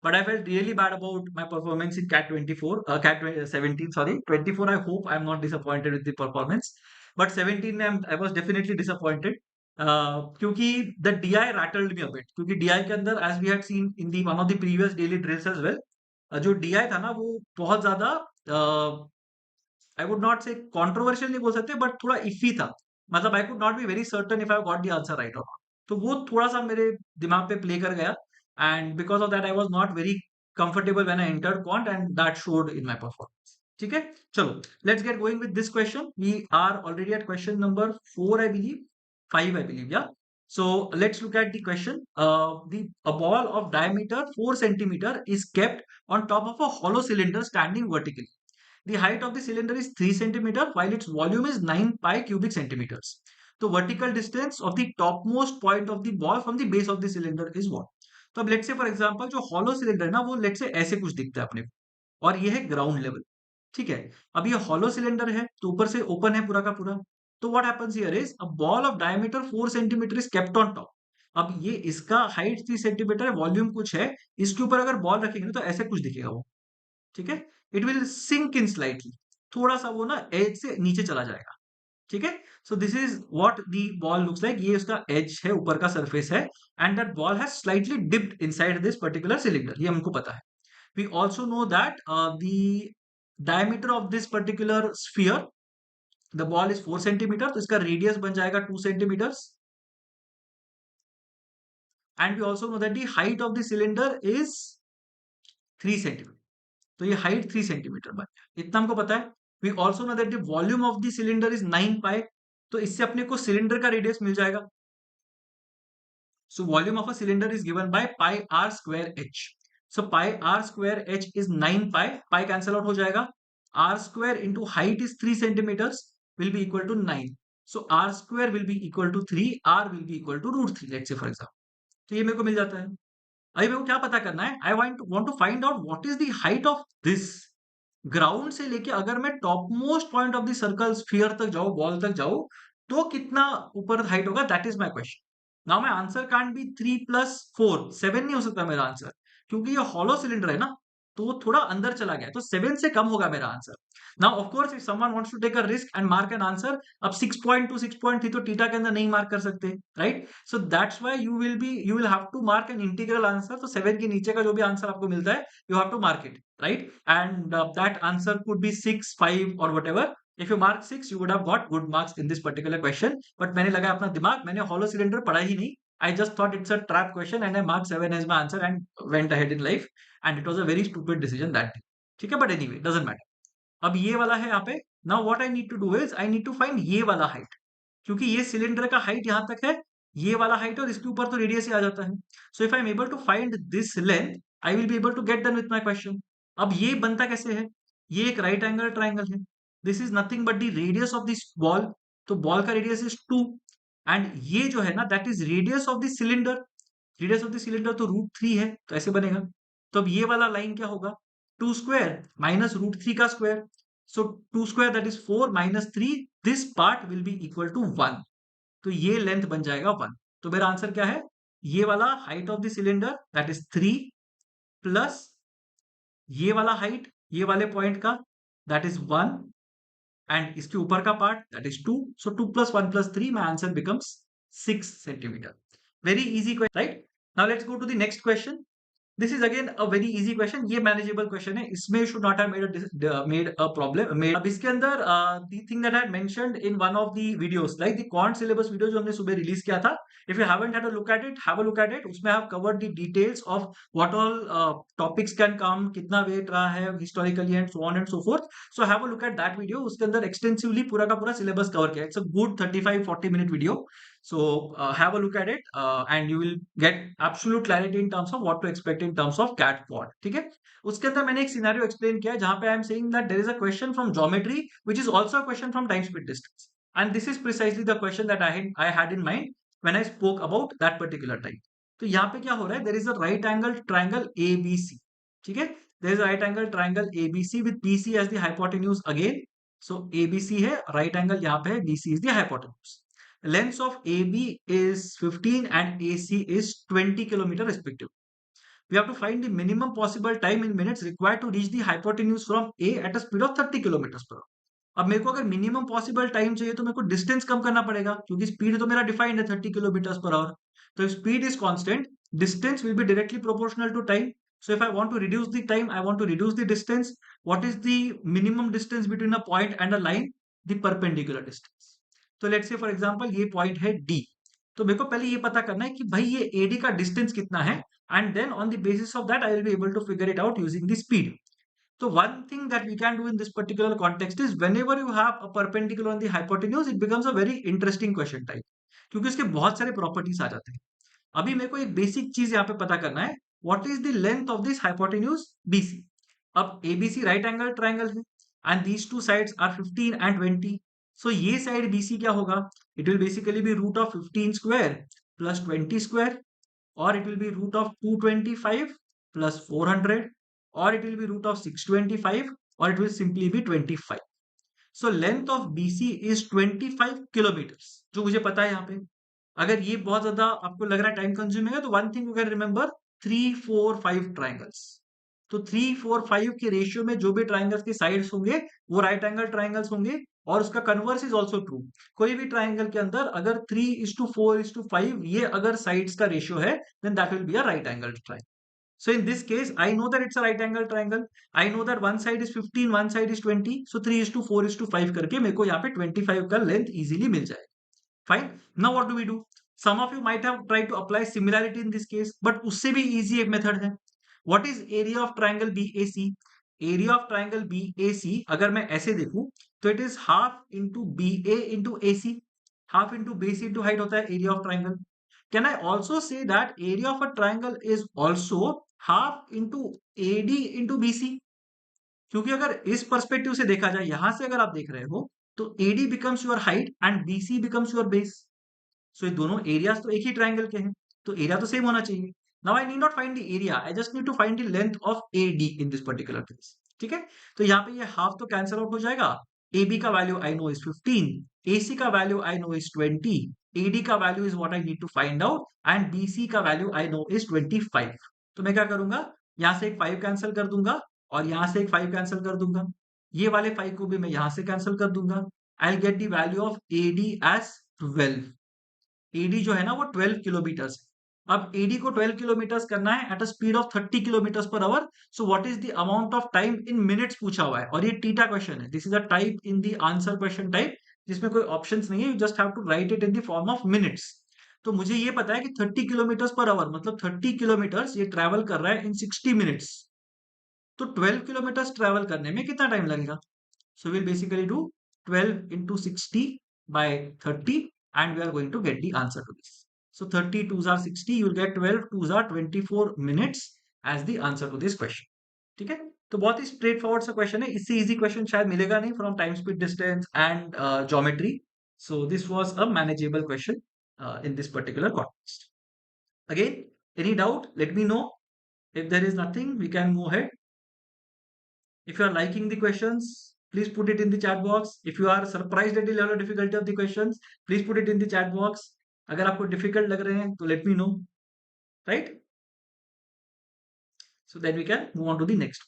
But I felt really bad about my performance in CAT 24, CAT 17, sorry, 24. I hope I'm not disappointed with the performance. But 17, I was definitely disappointed. क्योंकि the DI rattled me a bit, क्योंकि DI के अंदर as we had seen in the one of the previous daily drills as well, जो DI था ना वो बहुत ज्यादा I would not say controversial नहीं बोल सकते, बट थोड़ा इफी था। मतलब I could not be very certain if I got the answer right और नॉट। तो वो थोड़ा सा मेरे दिमाग पे प्ले कर गया, and because of that I was not very comfortable when I entered quant, and that showed in my performance. ठीक है, चलो let's get going with this question. We are already at question number 4 I believe, 5 I believe, yeah. So let's look at the question. A ball of diameter 4 centimeter is kept on top of a hollow cylinder standing vertically. The height of the cylinder is 3 centimeter while its volume is 9 pi cubic centimeters. The vertical distance of the topmost point of the ball from the base of the cylinder is what? तो अब let's say for example जो hollow cylinder है ना वो let's say ऐसे कुछ दिखता है अपने को, और ये है ग्राउंड लेवल। ठीक है, अब ये हॉलो सिलेंडर है तो ऊपर से ओपन है पूरा का पूरा। तो what happens here is a ball of diameter 4 centimetre is kept on top. अब ये इसका हाइट 3 सेंटीमीटर है, वॉल्यूम कुछ है, इसके ऊपर अगर बॉल रखेंगे ना तो ऐसे कुछ दिखेगा वो। ठीक है, it will sink in slightly, थोड़ा सा वो ना एज से नीचे चला जाएगा। ठीक है, so this is what the ball looks like, ये उसका एज है, ऊपर का सरफेस है, and that ball has slightly dipped inside this particular cylinder, ये हमको पता है। We also know that the diameter of this particular sphere, the ball is 4 centimeter, तो इसका रेडियस बन जाएगा 2 centimeters, and we also know that the height of the cylinder is 3 centimeter, तो ये हाइट 3 सेंटीमीटर बन गया, इतना हमको पता है। We also know that the volume of the cylinder is 9 pi, तो इससे अपने को सिलेंडर का रेडियस मिल जाएगा। So volume of a cylinder is given by pi r square h. So pi r square h is 9 pi. Pi cancel out हो जाएगा. R square into height is 3 centimeters will be equal to 9. So r square will be equal to 3. R will be equal to root 3. Let's say for example. तो ये मेरे को मिल जाता है। अभी मेरे को क्या पता करना है? I want to find out what is the height of this. Ground से लेके अगर मैं top most point of the circle sphere तक जाऊं, बॉल तक जाऊं, तो कितना ऊपर हाइट होगा, that is my question. Now my answer can't be 3 plus 4, 7 नहीं हो सकता मेरा आंसर, क्योंकि ये हॉलो सिलेंडर है ना, तो वो थोड़ा अंदर चला गया, तो 7 से कम होगा मेरा answer. Now of course if someone wants to take a risk and mark an answer, अब 6.2 6.3 तो टीटा के अंदर नहीं मार्क कर सकते, right? So that's why you will have to mark an integral answer, तो 7 के नीचे का जो भी आंसर आपको मिलता है you have to mark it, right? And that answer could be 6, 5 or whatever. If you mark 6, you would have got good marks in this particular question. But मैंने लगाया अपना दिमाग, मैंने hollow cylinder पढ़ा ही नहीं. I just thought it's a trap question and I marked 7 as my answer and went ahead in life. And it was a very stupid decision that day. ठीक है, but anyway, doesn't matter. अब ये वाला है यहाँ पे. Now what I need to do is I need to find ये वाला height. क्योंकि ये सिलेंडर का हाइट यहां तक है, ये वाला हाइट, और इसके ऊपर तो रेडियस ही आ जाता है। So if I am able to find this length, I will be able to get done with my question. अब ये बनता कैसे है? ये एक राइट एंगल ट्राइंगल है, this is nothing but the radius of this ball, तो ball का रेडियस इज 2, एंड ये जो है ना that is radius of the cylinder, radius of the cylinder तो √3 है, तो ऐसे बनेगा। तो अब ये वाला लाइन क्या होगा? 2 स्क्वायर माइनस √3 का square, so 2 square that is 4 minus 3, this part will be equal to 1, तो ये लेंथ बन जाएगा 1। तो मेरा आंसर क्या है? ये वाला height of the cylinder that is 3 plus ये वाला हाइट ये वाले पॉइंट का दैट इज 1, एंड इसके ऊपर का part that is 2, so 2 plus 1 plus 3, my answer becomes 6 centimetre. Very easy question, right? Now let's go to the next question. This is again a very easy question. ये manageable question है, इसमें you should not have made a problem made। अब इसके अंदर the thing that I had mentioned in one of the videos, like the quant syllabus video जो हमने सुबह release किया था, if you haven't had a look at it, have a look at it। उसमें I have covered the details of what all topics can come, कितना weight रहा है historically and so on and so forth। So have a look at that video। उसके अंदर extensively पूरा का पूरा syllabus cover किया। It's a good 35-40 minute video। So have a look at it and you will get absolute clarity in terms of what to expect in terms of cat quad। ठीक है, उसके अंदर मैंने एक सिनेरियो एक्सप्लेन किया है जहां पे I am saying that there is a question from geometry which is also a question from time speed distance, and this is precisely the question that I had in mind when I spoke about that particular time. तो यहाँ पे क्या हो रहा है? There is a right angle triangle ABC. ठीक है, there is a right angle triangle ABC with BC as the hypotenuse again. So ABC है राइट एंगल, यहाँ पे है, BC is the hypotenuse. Lengths of AB is 15 and AC is 20 kilometer respectively. We have to find the minimum possible time in minutes required to reach the hypotenuse from A at a speed of 30 kilometers per hour. अब मेरे को अगर minimum possible time चाहिए तो मेरे को distance कम करना पड़ेगा, क्योंकि स्पीड तो मेरा डिफाइंड है 30 किलोमीटर पर आवर। तो if speed is constant, distance will be directly proportional to time. So if I want to reduce the time, I want to reduce the distance. What is the minimum distance between a point and a line? The perpendicular distance. तो let's say for example ये point है D। तो मेरे को पहले ये पता करना है कि भाई ये AD का डिस्टेंस कितना है, and then on the basis of that I will be able to figure it out using the speed. So one thing that we can do in this particular context is whenever you have a perpendicular on the hypotenuse, it becomes a very interesting question type, क्योंकि इसके बहुत सारे properties आ जाते हैं। अभी मेरे को एक बेसिक चीज यहाँ पे पता करना है, what is the length of this hypotenuse BC। अब ABC राइट एंगल ट्राइंगल है and these two sides are 15 and 20। So ये साइड BC क्या होगा, it will basically be root of 15 square plus 20 square, or it will be root of 225 plus 400, or it will be root of 625, or it will simply be 25. So length of BC is 25 kilometers, जो मुझे पता है यहाँ पे। अगर ये बहुत ज्यादा आपको लग रहा है टाइम कंज्यूमिंग है, तो one thing you can remember, 3 4 5 triangles. तो 3 4 5 के रेशियो में जो भी ट्राइंगल्स के साइड्स होंगे वो राइट एंगल ट्राइंगल्स होंगे, और उसका कन्वर्स इज ऑल्सो ट्रू। कोई भी ट्राइंगल के अंदर अगर 3:4:5 ये अगर साइड्स का रेशियो है, then that will be a right angle triangle. So in this case, I know that it's a right angle triangle. I know that one side is 15, one side is 20. So 3:4:5 करके मेरे को यहाँ पे 25 का length easily मिल जाएगा। Fine. Now what do we do? Some of you might have tried to apply similarity in this case, but उससे भी easy एक method है। What is area of triangle BAC? Area of triangle BAC अगर मैं ऐसे देखूं तो it is half into BA into AC. Half into base into height होता है area of triangle. Can I also say that area of a triangle is also half into AD into BC? क्योंकि अगर इस perspective से देखा जाए, यहां से अगर आप देख रहे हो, तो AD becomes your height and BC becomes your base. सो ये दोनों एरियाज तो एक ही ट्राइंगल के हैं, तो एरिया तो सेम होना चाहिए। Now I need not find the area, I just need to find the length of AD in this particular case. ठीक है, तो यहाँ पे ये हाफ तो कैंसिल आउट हो जाएगा। AB का value I know is 15, AC का value I know is 20, AD का value is what I need to find out, and BC का वैल्यू आई नो इज 25। तो मैं क्या करूंगा, यहाँ से एक 5 कैंसिल कर दूंगा, और यहाँ से एक 5 कैंसिल कर दूंगा, ये वाले 5 को भी मैं यहाँ से कैंसिल कर दूंगा। I will get the value of AD as 12। AD जो है ना वो 12 किलोमीटर्स है। अब एडी को 12 किलोमीटर्स करना है at a speed of 30 kilometres per hour. So what is the amount of time in minutes पूछा हुआ है, और ये टीटा क्वेश्चन है। This is a type in the answer question type जिसमें कोई ऑप्शंस नहीं है, you just have to write it in the form of minutes. तो मुझे ये पता है कि 30 किलोमीटर्स पर आवर मतलब 30 किलोमीटर्स ये ट्रैवल कर रहा है इन 60 मिनट्स। तो 12 किलोमीटर्स ट्रैवल करने में कितना टाइम लगेगा? So we'll basically do 12 into 60 by 30, and we are going to get the answer to this. So 30 twos are 60, you'll get 12 twos are 24 minutes as the answer to this question. ठीक है, तो बहुत ही straight forward सा question है, इससे easy question शायद मिलेगा नहीं from time speed distance and geometry. So this was a manageable question in this particular context. Again, any doubt, let me know. If there is nothing, we can move ahead. If you are liking the questions, please put it in the chat box. If you are surprised at the level of difficulty of the questions, please put it in the chat box. अगर आपको difficult लग रहे हैं तो let me know, right? So then we can move on to the next.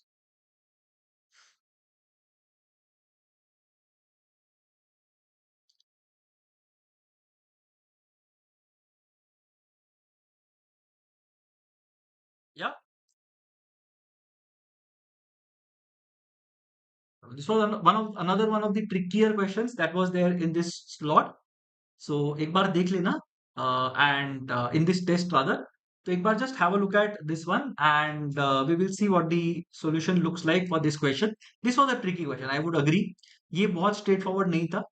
Yeah, this was another one of the trickier questions that was there in this slot. So एक बार देख लेना, and in this test rather. तो एक बार just have a look at this one, and we will see what the solution looks like for this question. This was a tricky question, I would agree. ये बहुत straightforward नहीं था.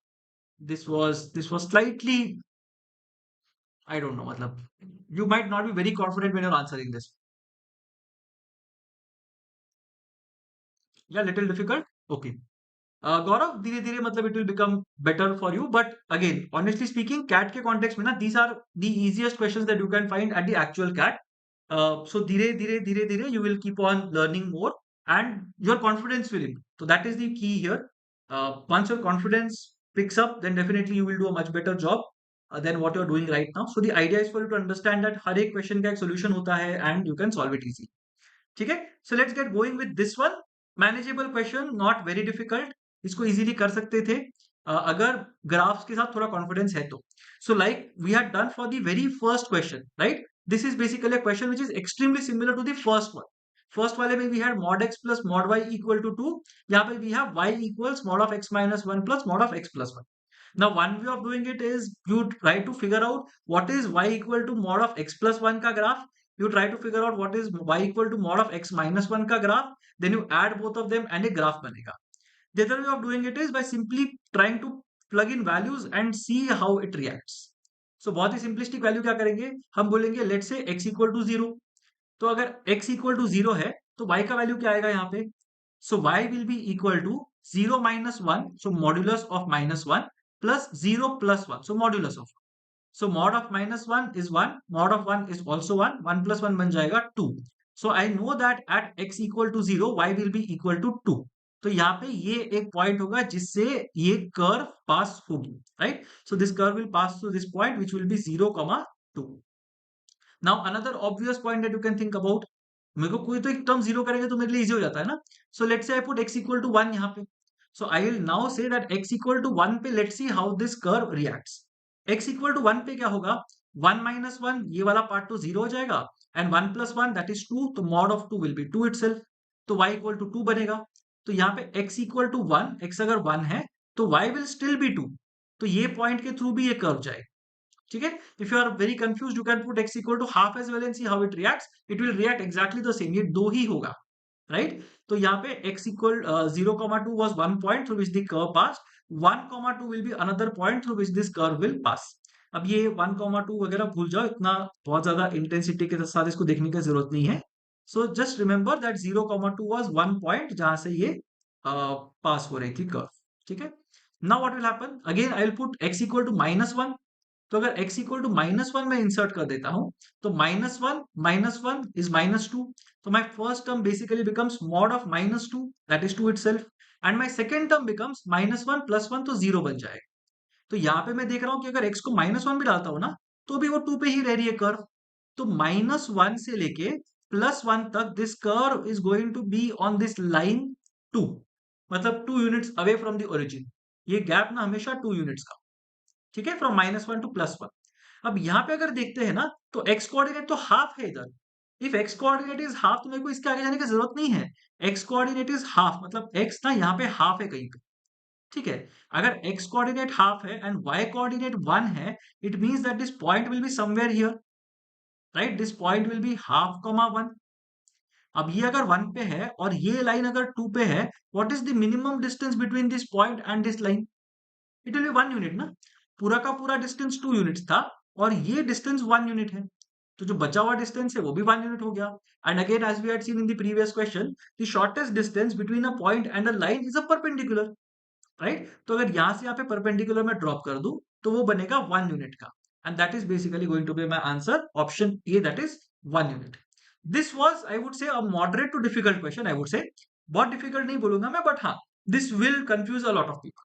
This was slightly, I don't know, मतलब you might not be very confident when you're answering this. Yeah, little difficult. Okay. गौरव, धीरे धीरे मतलब it will become better for you, but again honestly speaking CAT के context में ना, these are the easiest questions that you can find at the actual CAT. So धीरे धीरे धीरे धीरे you will keep on learning more and your confidence will improve. So that is the key here. Once your confidence picks up, then definitely you will do a much better job than what you're doing right now. So the idea is for you to understand that हर एक question का एक solution होता है and you can solve it easy. ठीक है, so let's get going with this one. Manageable question, not very difficult. इसको easily कर सकते थे अगर ग्राफ्स के साथ थोड़ा कॉन्फिडेंस है तो. So like we had done for the very first question, right? This is basically a question which is extremely similar to the first one. First वाले में we had mod x plus mod y equal to 2. यहाँ पे we have y equals mod of x minus 1 plus mod of x plus 1. Now one way of doing it is you try to figure out what is y equal to mod of x plus 1 का graph. You try to figure out what is y equal to mod of x minus 1 का graph. Then you add both of them and a graph बनेगा. The other way of doing it is by simply trying to plug in values and see how it reacts. So बहुत ही simplistic value क्या करेंगे, हम बोलेंगे let's say x equal to 0. तो अगर x equal to 0 है तो y का वैल्यू क्या आएगा यहाँ पे. So y will be equal to 0 minus 1, so modulus of minus 1 plus 0 plus 1, so modulus of. So mod of minus 1 is 1, mod of 1 is also 1, 1 plus 1 बन जाएगा 2. So I know that at x equal to 0 y will be equal to 2. तो यहाँ पे ये एक point होगा जिससे ये कर्व पास होगी, right. So this curve will pass through this point which will be 0, 2. Now another obvious point that you can think about, मेरे को कोई तो एक टर्म जीरो करेंगे तो मेरे लिए इजी हो जाता है ना. So let's say I put x equal to 1 यहाँ पे. So I will now say that x equal to 1 पे let's see how this curve reacts. x equal to 1 पे क्या होगा, 1 माइनस 1 ये वाला पार्ट तो जीरो हो जाएगा एंड 1 प्लस 1 दैट इज 2, तो mod of 2 will be 2 itself. तो y इक्वल टू 2 बनेगा. तो यहाँ पे x इक्वल टू 1, x अगर 1 है तो y विल स्टिल बी 2. तो ये पॉइंट के थ्रू भी ये कर्व जाएगा, ठीक है. If you are very confuse you can put x equal to half as well and see how it reacts. It will react exactly the same, ये दो ही होगा, राइट. तो यहाँ पे x equal 0,2 was one point through which the curve passed. 1,2 will be another point through which this curve will pass. अब ये 1,2 वगैरह भूल जाओ, इतना बहुत ज्यादा इंटेंसिटी के साथ इसको देखने की जरूरत नहीं है. So just remember that 0,2 was one point जहां से ये पास हो रही थी कर्व, ठीक है. Now what will happen, again I will put x equal to -1. तो अगर x इक्वल टू -1 में इंसर्ट कर देता हूं तो -1 is -2. So my first term basically becomes mod of -2, that is 2 itself, and my second term becomes -1 plus 1, तो 0 बन जाएगा. तो यहाँ पे मैं देख रहा हूँ कि अगर x को -1 भी डालता हूँ ना तो भी वो 2 पे ही रह रही है कर्व. तो -1 से लेके +1 तक this curve is going to be on this line 2, मतलब 2 units away from the origin. ये गैप ना हमेशा 2 यूनिट्स का, ठीक है, फ्रॉम -1 टू +1. अब यहाँ पे अगर देखते हैं ना तो x कोऑर्डिनेट तो हाफ है इधर. If x coordinate is half तो मेरे को इसके आगे जाने की जरूरत नहीं है. x कोऑर्डिनेट इज हाफ मतलब x ना यहाँ पे हाफ है कहीं पे, ठीक है. अगर x कोऑर्डिनेट हाफ है एंड y कोऑर्डिनेट 1 है, it means that this point will be somewhere here, right. This point will be half comma 1. अब ये अगर 1 पे है और ये लाइन अगर 2 पे है, what is the minimum distance between this point and this line. It will be 1 unit ना. पूरा का पूरा डिस्टेंस 2 यूनिट्स था और ये डिस्टेंस 1 यूनिट है. तो जो बचा हुआ डिस्टेंस है वो भी 1 यूनिट हो गया. And again as we had seen in the previous question, the shortest distance between a point and a line is a perpendicular, right. तो अगर यहां से यहाँ पे परपेंडिकुलर में ड्रॉप कर दूं तो वो बनेगा 1 यूनिट का. And that is basically going to be my answer, option A, that is 1 unit. This was I would say a moderate to difficult question, I would say. बहुत डिफिकल्ट नहीं बोलूंगा मैं, बट हाँ, this will confuse a lot of people.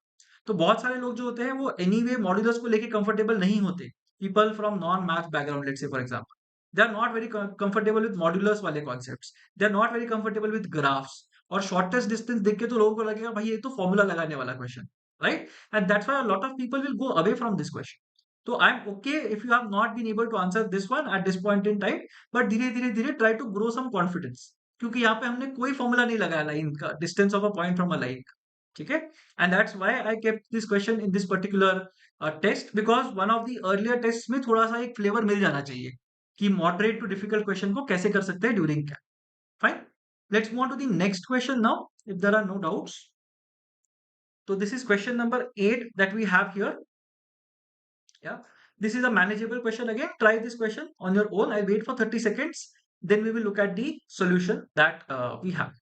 तो बहुत सारे लोग जो होते हैं वो एनीवे मॉड्यूलस को लेके कंफर्टेबल नहीं होते. People from non math background, let's say for example, they are not very comfortable with modulus वाले concepts. They are not very comfortable with graphs. और शॉर्टेस्ट डिस्टेंस देख के तो लोगों को लगेगा भाई ये तो फॉर्मूला लगाने वाला question, right. And that's why a lot of people will go away from this question. तो I am okay if you have not been able to answer this one at this point in time, but धीरे धीरे धीरे try to grow some confidence, क्योंकि यहाँ पे हमने कोई formula नहीं लगाया लाइन का, distance of a point from a line, ठीक है. And that's why I kept this question in this particular test, because one of the earlier test में थोड़ा सा एक फ्लेवर मिल जाना चाहिए कि मॉडरेट टू डिफिकल्ट क्वेश्चन को कैसे कर सकते हैं during cap. Fine, let's move on to the next question now, if there are no doubts. So this is question number 8 that we have here. Yeah, this is a manageable question. Again, try this question on your own. I'll wait for 30 seconds. Then we will look at the solution that we have.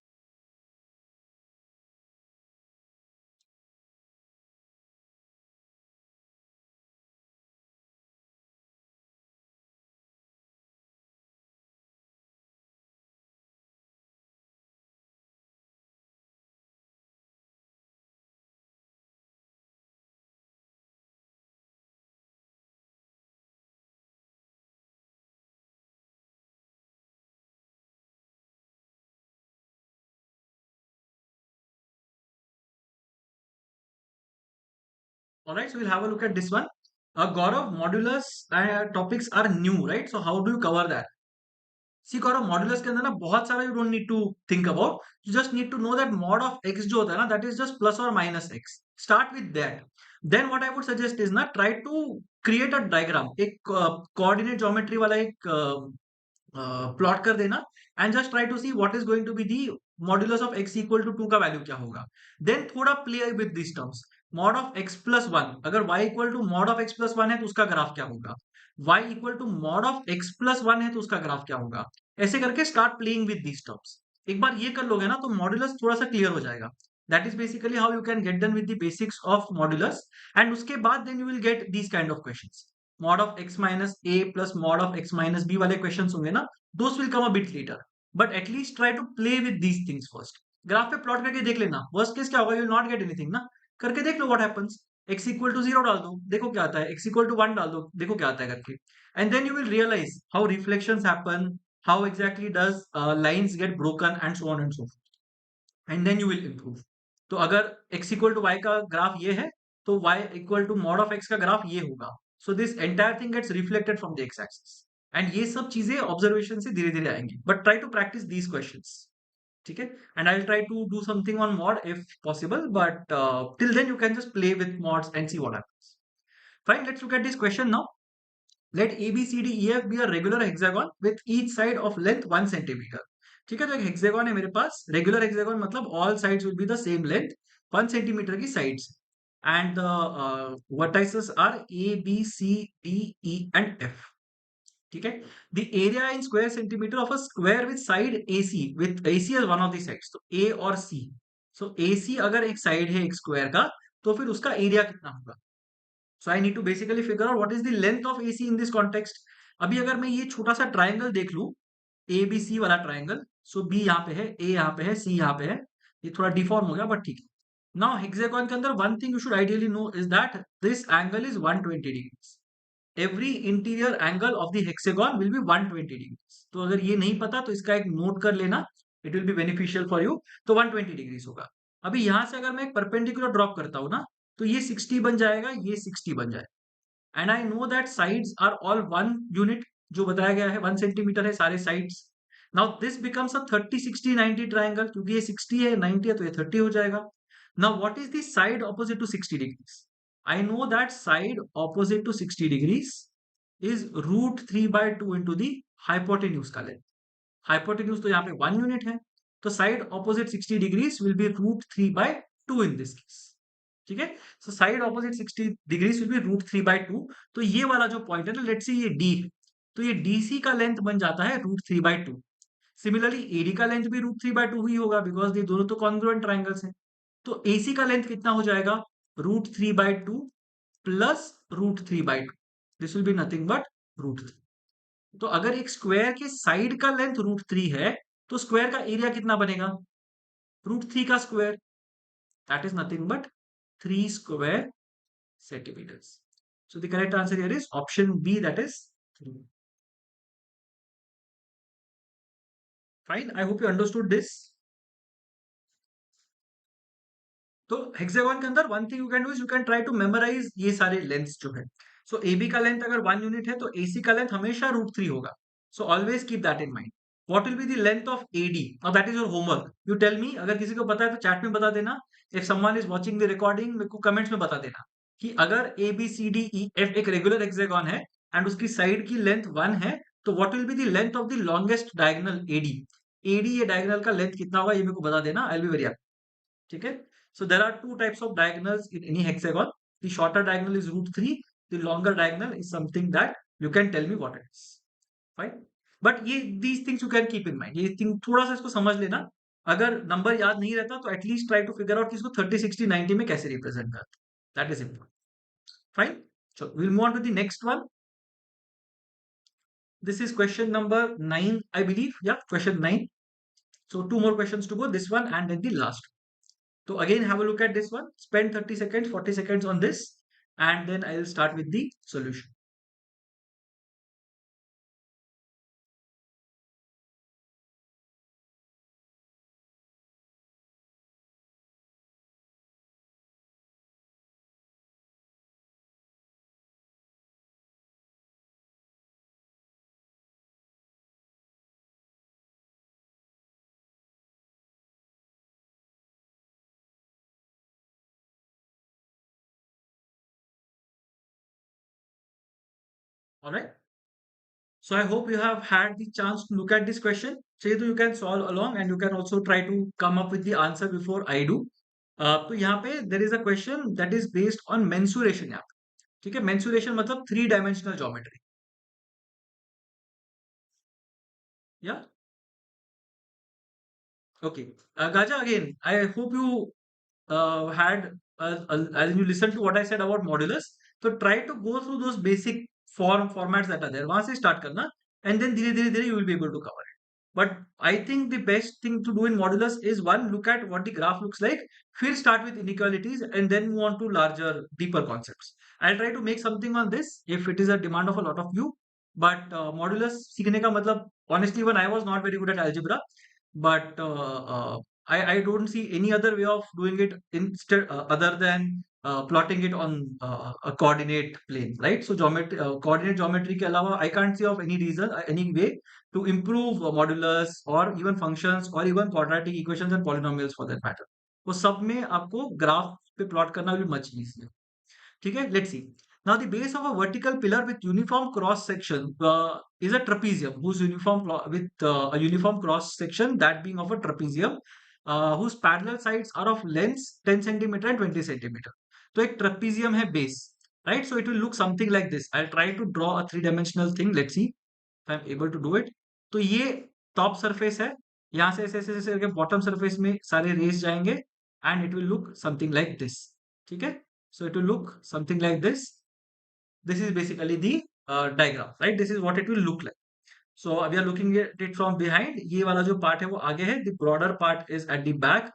All right, so we'll have a look at this one. Gaurav, modulus topics are new, right? So how do you cover that? See Gaurav modulus के अंदर ना बहुत सारा you don't need to think about, you just need to know that mod of X जो होता है ना that is just plus और minus X, start with that. Then what I would suggest is ना try to create a diagram, एक coordinate geometry वाला एक plot कर देना and just try to see what is going to be the modulus of X equal to 2 का value क्या होगा. Then थोड़ा play with this terms, mod of X plus one, अगर Y equal to mod of X plus one है तो उसका graph क्या होगा, y equal to mod of x plus one है तो उसका ग्राफ क्या होगा. ऐसे करके start playing with these terms. एक बार ये कर लोगे ना तो मॉड्यूलस थोड़ा सा क्लियर हो जाएगा. That is basically how you can get done with the basics of modulus. And उसके बाद then you will get these kind of questions. Mod of x minus a plus mod of x minus b वाले questions होंगे ना, those will come a bit later. But at least try to play with these things first. Graph पे plot करके देख लेना, worst case क्या होगा, you will not get anything ना. करके देख लो what happens. x equal to 0 डाल दो, देखो क्या आता है. x इक्वल टू 1 डाल दो, देखो क्या आता है करके. And then you will realize how reflections happen, how exactly does lines get broken and so on and so forth. And then you will improve. तो अगर x equal to y का ग्राफ ये है तो y equal to mod of x का graph ये होगा. So this entire thing gets reflected from the x axis. And ये सब चीजें ऑब्जर्वेशन से धीरे धीरे आएंगी. But try to practice these questions. ठीक है. And I'll try to do something on mod if possible. But till then you can just play with mods and see what happens. Fine. Let's look at this question now. Let ABCDEF be a regular hexagon with each side of length 1 centimeter. ठीक है, तो एक hexagon है मेरे पास, regular hexagon मतलब all sides will be the same length, 1 centimetre की sides. And the vertices are A B C D E and F. ठीक है. The area in square centimetre of a square with side AC, with AC as one of the sides, तो A और C. So AC अगर एक side है एक square का तो फिर उसका एरिया कितना होगा. So I need to basically figure out what is the length of AC in this context. अभी अगर मैं ये छोटा सा ट्राइंगल देख लूं, ABC वाला ट्राइंगल, सो B यहाँ पे है, A यहाँ पे है, C यहाँ पे है. ये थोड़ा डिफॉर्म हो गया बट ठीक है. नाउ हेक्सागन के अंदर one thing you should ideally know is that this angle is 120 degrees. Every interior angle of the hexagon will be 120 degrees. तो अगर ये नहीं पता तो इसका एक नोट कर लेना, it will be beneficial for you. तो 120 डिग्रीज होगा. अभी यहां से अगर मैं एक परपेंडिकुलर ड्रॉप करता हूं ना तो ये 60 बन जाएगा, ये 60 बन जाएगा. And I know that sides are all 1 unit, जो बताया गया है 1 सेंटीमीटर है सारे sides. Now this becomes a 30 60 90 triangle, क्योंकि ये 60 है 90 है तो ये 30 हो जाएगा. Now what is the side opposite to 60 degrees. I know that side opposite to 60 degrees is root 3 by 2 into the hypotenuse का लेंथ. Hypotenuse तो यहाँ पे 1 यूनिट है, तो side opposite 60 degrees will be root 3 by 2 in this case. ठीक है. So side opposite 60 degrees will be root 3 by 2. तो ये वाला जो पॉइंट है ना, लेट्स सी ये D, तो ये DC का लेंथ बन जाता है रूट 3 by 2. सिमिलरली AD का लेंथ भी रूट 3 by 2 ही होगा बिकॉज ये दोनों तो कॉन्ग्रुएंट ट्राइंगल्स हैं. तो AC का लेंथ कितना हो जाएगा, root 3 by 2 plus root 3 by 2. This will be nothing but root 3. तो अगर एक स्क्वायर के साइड का लेंथ रूट 3 है तो स्क्वायर का एरिया कितना बनेगा, रूट 3 का square, that is nothing but 3 square centimeters. So the correct answer here is option B, that is 3. Fine. I hope you understood this. तो हेक्सागन के अंदर one thing you can do is you can try to memorise ये सारे lengths जो है. सो AB का length अगर 1 unit है तो AC का लेंथ हमेशा रूट 3 होगा. So always keep that in mind. What will be the length of AD, now that is your homework. You tell me, अगर किसी को पता है तो चैट में बता देना. If someone is watching the recording मेरे को कमेंट्स में बता देना कि अगर ABCDEF एक रेगुलर हेक्सागन है एंड उसकी साइड की लेंथ 1 है तो what will be the length of the longest diagonal AD. AD ये डायगोनल का लेंथ कितना होगा ये मेरे को बता देना, आई विल बी वेरी हैप्पी. ठीक है. So there are two types of diagonals in any hexagon. The shorter diagonal is root 3. The longer diagonal is something that you can tell me what it is. Fine. But ये these things you can keep in mind. ये thing थोड़ा सा इसको समझ लेना. अगर number याद नहीं रहता तो at least try to figure out कि इसको 30 60 90 में कैसे रिप्रेजेंट करते. That is important. Fine. So we'll move on to the next one. This is question number 9, I believe. Yeah, question 9. So two more questions to go. This one and then the last. So again, have a look at this one. Spend 30 seconds, 40 seconds on this, and then I'll start with the solution. All right. So I hope you have had the chance to look at this question. So you can solve along and you can also try to come up with the answer before I do. तो यहाँ पे there is a question that is based on mensuration यहाँ पे. ठीक है, mensuration मतलब three dimensional geometry. या okay. Gaja, again, I hope you had as you listen to what I said about modulus. So try to go through those basic formats that are there. वहां से start करना and then धीरे धीरे धीरे you will be able to cover it. But I think the best thing to do in modulus is one, look at what the graph looks like. First start with inequalities and then move on to larger, deeper concepts. I'll try to make something on this if it is a demand of a lot of you. But modulus सीखने का मतलब honestly when I was not very good at algebra, but I don't see any other way of doing it instead other than plotting it on a coordinate plane, right? So geometry, coordinate geometry के अलावा I can't see of any reason, any way to improve modulus or even functions or even quadratic equations and polynomials for that matter. वो सब में आपको graph पे plot करना भी much easy है. ठीक है, let's see. Now the base of a vertical pillar with uniform cross section is a trapezium whose with a uniform cross section, that being of a trapezium whose parallel sides are of lengths 10 centimeter and 20 centimeter. तो एक trapezium है base, right? So it will look something like this. I'll try to draw a three-dimensional thing. Let's see if I'm able to do it. तो ये top surface है. यहाँ से ऐसे ऐसे ऐसे करके bottom surface में सारे rays जाएंगे and it will look something like this. ठीक है? So it will look something like this. This is basically the diagram, right? This is what it will look like. So we are looking at it from behind. ये वाला जो part है वो आगे है. The broader part is at the back.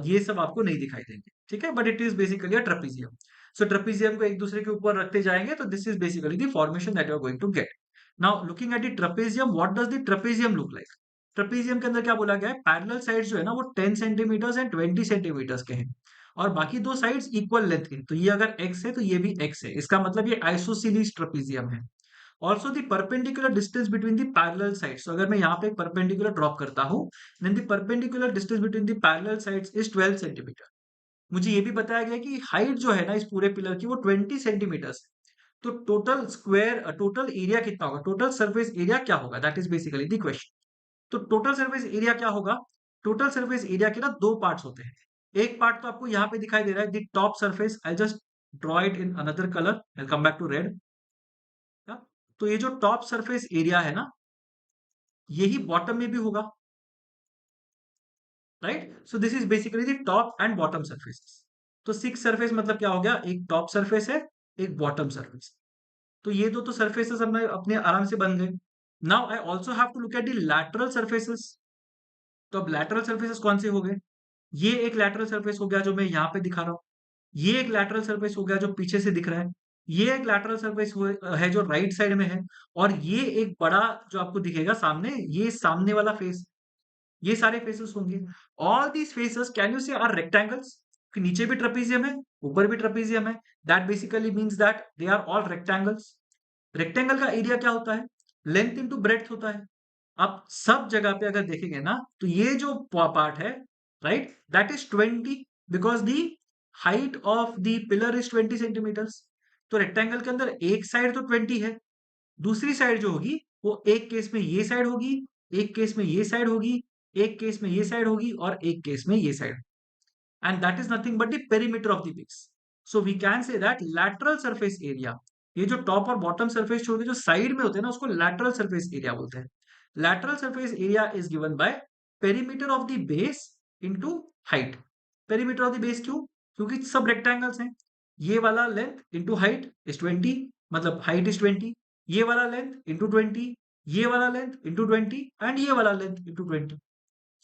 ये सब आपको नहीं दिखाई देंगे, ठीक है? But it is basically a trapezium. So trapezium को एक दूसरे के ऊपर रखते जाएंगे तो this is basically the formation that you are going to get. Now looking at the trapezium, what does the trapezium look like? Trapezium के अंदर क्या बोला गया है, पैरेलल साइड्स जो है ना वो 10 सेंटीमीटर्स एंड 20 सेंटीमीटर्स के हैं और बाकी दो साइड्स इक्वल लेंथ के. तो ये अगर x है तो ये भी x है, इसका मतलब ये आइसोसेलेस ट्रेपेजियम है. Also the perpendicular distance between the parallel sides. अगर मैं यहाँ पे एक परपेंडिकुलर ड्रॉप करता हूँ then the perpendicular distance between the parallel sides is 12 centimetre. मुझे ये भी बताया गया कि हाइट जो है ना इस पूरे पिलर की वो 20 सेंटीमीटर्स है. तो टोटल एरिया कितना होगा, टोटल सरफेस एरिया क्या होगा, that is basically the question. तो टोटल सरफेस एरिया क्या होगा, टोटल सरफेस एरिया के ना दो पार्ट्स होते हैं. एक पार्ट तो आपको यहाँ पे दिखाई दे रहा है, the top surface. I just draw it in another colour, I come back to red. तो ये जो टॉप सरफेस एरिया है ना यही बॉटम में भी होगा, right? So this is basically the top and bottom surfaces. तो सिक्स सरफेस मतलब क्या हो गया, एक टॉप सरफेस है एक बॉटम सरफेस. तो ये दो तो सरफेसेस हमें अपने आराम से बन गए. Now I also have to look at the lateral surfaces. तो अब लैटरल सर्फेसेस कौन से हो गए, ये एक लैटरल सरफेस हो गया जो मैं यहाँ पे दिखा रहा हूँ, ये एक लैटरल सरफेस हो गया जो पीछे से दिख रहा है, ये एक लैटरल सरफेस है जो राइट साइड में है और ये एक बड़ा जो आपको दिखेगा सामने, ये सामने वाला फेस. ये सारे फेसेस होंगे. All these faces can you say are rectangles. नीचे भी ट्रेपेजियम है ऊपर भी ट्रेपेजियम है, that basically means that they are all rectangles. Rectangle का एरिया क्या होता है, लेंथ इंटू ब्रेड्थ होता है. आप सब जगह पे अगर देखेंगे ना तो ये जो पार्ट है, right, that is 20 because the height of the pillar is 20 centimetres. तो रेक्टेंगल के अंदर एक साइड तो 20 है, दूसरी साइड जो होगी वो एक केस में ये साइड होगी, एक केस में ये साइड होगी, एक केस में ये साइड होगी और एक केस में ये side. and that is nothing but the perimeter of the base. So we can say that lateral surface area, ये जो टॉप और बॉटम सरफेस छोड़ के जो साइड में होते हैं ना उसको lateral surface area बोलते हैं. Lateral surface area is given by perimeter of the base into height. Perimeter of the base क्यों, क्योंकि सब रेक्टेंगल्स हैं. ये वाला लेंथ इंटू हाइट इज 20, मतलब हाइट इज 20, ये वाला लेंथ इंटू 20, ये वाला लेंथ इंटू 20 एंड ये वाला लेंथ इंटू 20.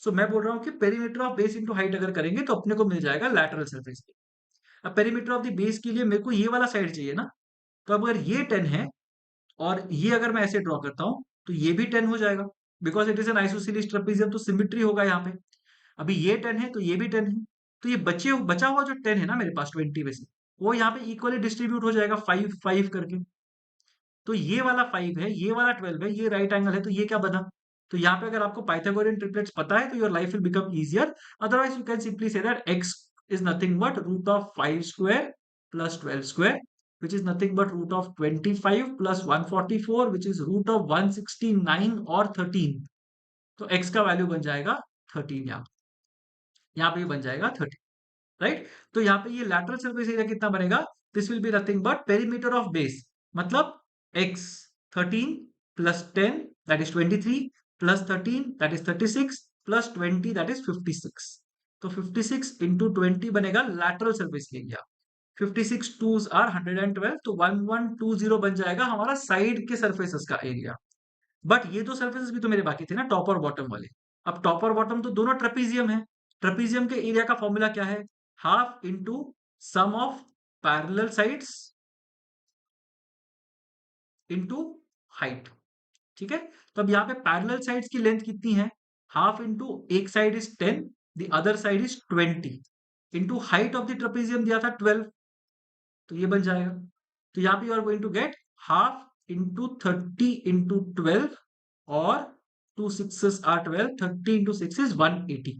सो मैं बोल रहा हूँ कि perimeter of base into height अगर करेंगे तो अपने को मिल जाएगा लैटरल सरफेस. अब पेरीमीटर ऑफ द बेस के लिए मेरे को ये वाला साइड चाहिए ना, तो अब अगर ये 10 है और ये अगर मैं ऐसे ड्रॉ करता हूँ तो ये भी 10 हो जाएगा because it is an isosceles trapezium, तो सिमिट्री होगा यहाँ पे. अभी ये 10 है तो ये भी 10 है, तो ये बचा हुआ जो 10 है ना मेरे पास 20 में से, वो यहाँ पे इक्वली डिस्ट्रीब्यूट हो जाएगा 5 5 करके. तो ये वाला 5 है, ये वाला 12 है, ये राइट एंगल है, तो ये क्या बना. तो यहाँ पे अगर आपको पाइथागोरियन ट्रिपलेट्स पता है तो your life will become easier. Otherwise you can simply say that x is nothing but root of 5 square plus 12 square. which is nothing but root of 25 plus 144, which is root of 169 और 13. तो x का value बन जाएगा 13. यहाँ पे बन जाएगा 13, right. तो यहाँ पे ये लैटरल सरफेस एरिया कितना बनेगा? This will be nothing but perimeter of base, मतलब x 13 plus 10 that is 23 plus 13 that is 36 plus 20 that is 56. तो 56 इंटू 20 बनेगा lateral surface area. 56 twos are 112, तो 1120 बन जाएगा हमारा साइड के सरफेसेस का एरिया. बट ये दो सरफेसेस भी तो मेरे बाकी थे ना, टॉप और बॉटम वाले. अब टॉप और बॉटम तो दोनों ट्रेपीजियम है. ट्रेपीजियम के एरिया का फॉर्मूला क्या है? Half into sum of parallel sides into height. ठीक है. तो अब यहाँ पे पैरेलल साइड्स की लेंथ कितनी है? हाफ इंटू एक side is 10, the other side is 20, into height of the trapezium दिया था 12, तो ये बन जाएगा. तो यहाँ पे you are going to get half into 30 into 12, और 2 6s are 12, 30 into 6 is 180.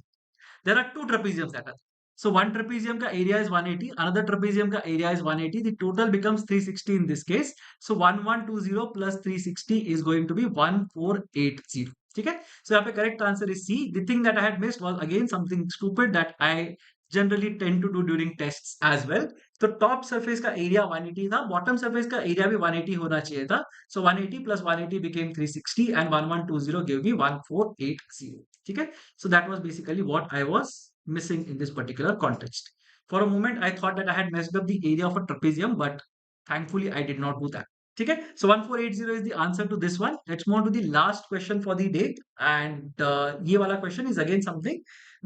There are two trapeziums that are. So one trapezium का area is 180, another trapezium का area is 180. The total becomes 360 in this case. So 1120 plus 360 is going to be 1480. ठीक है. So यहाँ पे correct answer is C. The thing that I had missed was again something stupid that I generally tend to do during tests as well. तो top surface का area 180 था, bottom surface का area भी 180 होना चाहिए था. सो 180 plus 180 became 360 and 1120 gave me 1480. ठीक है. So that was basically what I was missing in this particular context. For a moment I thought that I had messed up the area of a trapezium, but thankfully I did not do that. ठीक है. So 1480 is the answer to this one. Let's move on to the last question for the day, and ये वाला question is again something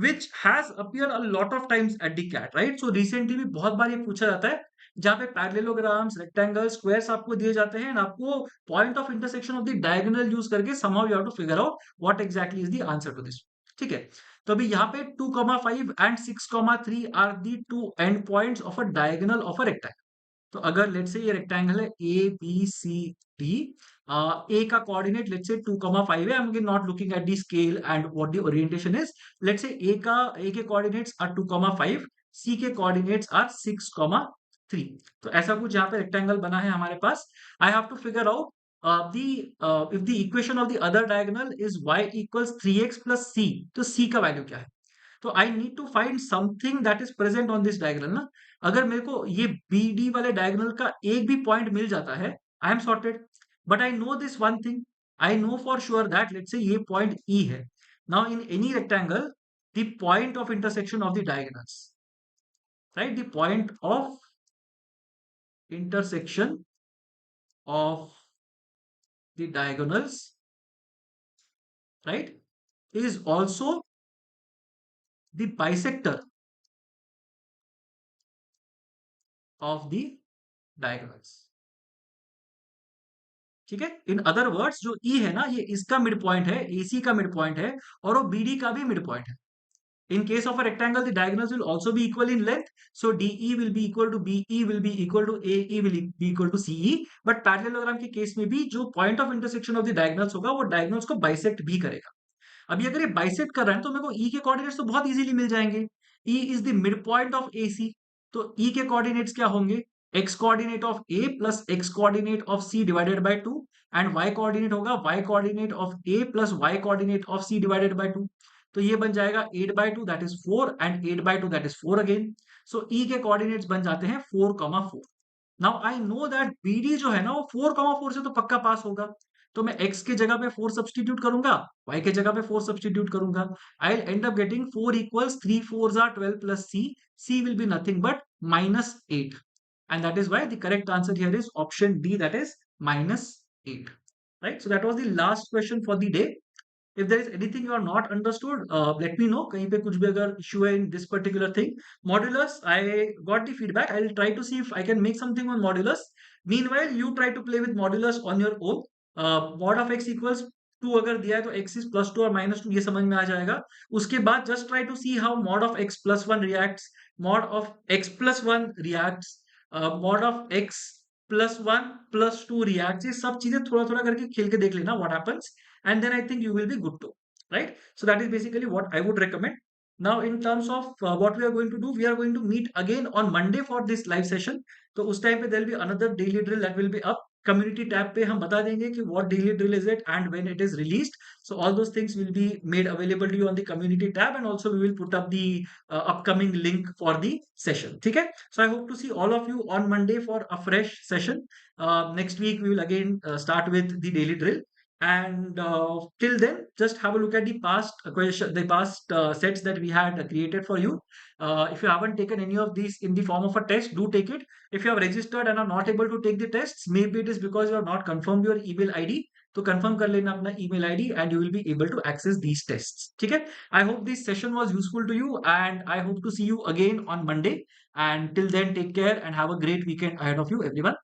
which has appeared a lot of times at the CAT, right? So recently भी बहुत बार ये पूछा जाता है, जहाँ पे पैरेललोग्राम्स, रेक्टेंगल, स्क्वायर्स आपको दिए जाते हैं, and आपको point of intersection of the diagonal use करके somehow you have to figure out what exactly is the answer to this. ठीक है. तो अभी यहाँ पे 2,5 and 6,3 are the two end points of a diagonal of a rectangle. तो अगर late से ये रेक्टेंगल है ए बी सी डी, ए का कोऑर्डिनेट लेट से 2,5 है. I am not looking at the scale and what the orientation is. Let say A के coordinates are 2,5, सी के coordinates are 6,3. तो ऐसा कुछ यहाँ पे रेक्टेंगल बना है हमारे पास. I have to figure out if the equation of the other diagonal is y equals 3x plus c, तो c का वैल्यू क्या है? तो I need to find something that is present on this diagonal ना. अगर मेरे को ये बी डी वाले डायगोनल का एक भी पॉइंट मिल जाता है, I am sorted. But I know this one thing, I know for sure that let's say ये पॉइंट ई है. Now in any rectangle the point of intersection of the diagonals, right, the point of intersection of the diagonals, right, is also the bisector of the diagonals. ठीक है. In other words जो ई है ना, ये इसका mid point है, AC का mid point है, और वो बीडी का भी मिड पॉइंट है. In case of a rectangle, the diagonals will also be equal in length. So DE will be equal to BE will be equal to AE will be equal to CE. But parallelogram के case में भी जो point of intersection of the diagonals होगा, वो diagonals को bisect भी करेगा. अभी अगर ये बाइसेक्ट कर रहा है तो मेरे को ई के कोऑर्डिनेट्स तो बहुत इजीली मिल जाएंगे. E is the mid point of AC. तो ई के कोऑर्डिनेट्स क्या होंगे? X coordinate of A plus X coordinate of C divided by 2, and Y coordinate होगा Y coordinate of A plus Y coordinate of C divided by 2. तो ये बन जाएगा 8/2 that is 4, and 8/2 that is 4 again. So E के coordinates बन जाते हैं 4,4. Now I know that BD जो है ना, वो 4,4 से तो पक्का पास होगा. तो मैं x के जगह पे 4 सब्सटीट्यूट करूंगा, y के जगह पे 4 सब्सटीट्यूट करूंगा. I will and up getting 4 equals 3 4s are 12 plus c will be nothing but -8, and that is why the correct answer here is option D, that is -8. Right. So that was the last question for the day. If there is anything you are not understood, let me know. कहीं पे कुछ भी अगर issue है in this particular thing. Modulus, I got the feedback. I'll try to see if I can make something on modulus. Meanwhile, you try to play with modulus on your own. Mod of x equals 2 अगर दिया है तो x is +2 और -2, ये समझ में आ जाएगा. उसके बाद just try to see how mod of x plus 1 reacts, mod of x plus 1 reacts, mod of x plus 1 plus 2 reacts. ये सब चीजें थोड़ा थोड़ा करके खेल के देख लेना what happens, and then I think you will be good to, right? So that is basically what I would recommend. Now, in terms of what we are going to do, we are going to meet again on Monday for this live session. तो उस time पे there will be another daily drill that will be up. Community tab पे हम बता देंगे कि what daily drill is it and when it is released. So all those things will be made available to you on the community tab, and also we will put up the upcoming link for the session. ठीक है? So I hope to see all of you on Monday for a fresh session. Next week we will again start with the daily drill. And till then, just have a look at the past question, the past sets that we had created for you. If you haven't taken any of these in the form of a test, do take it. If you have registered and are not able to take the tests, maybe it is because you have not confirmed your email ID. तो confirm कर लेना अपना email ID and you will be able to access these tests. ठीक है? I hope this session was useful to you, and I hope to see you again on Monday. And till then, take care and have a great weekend ahead of you, everyone.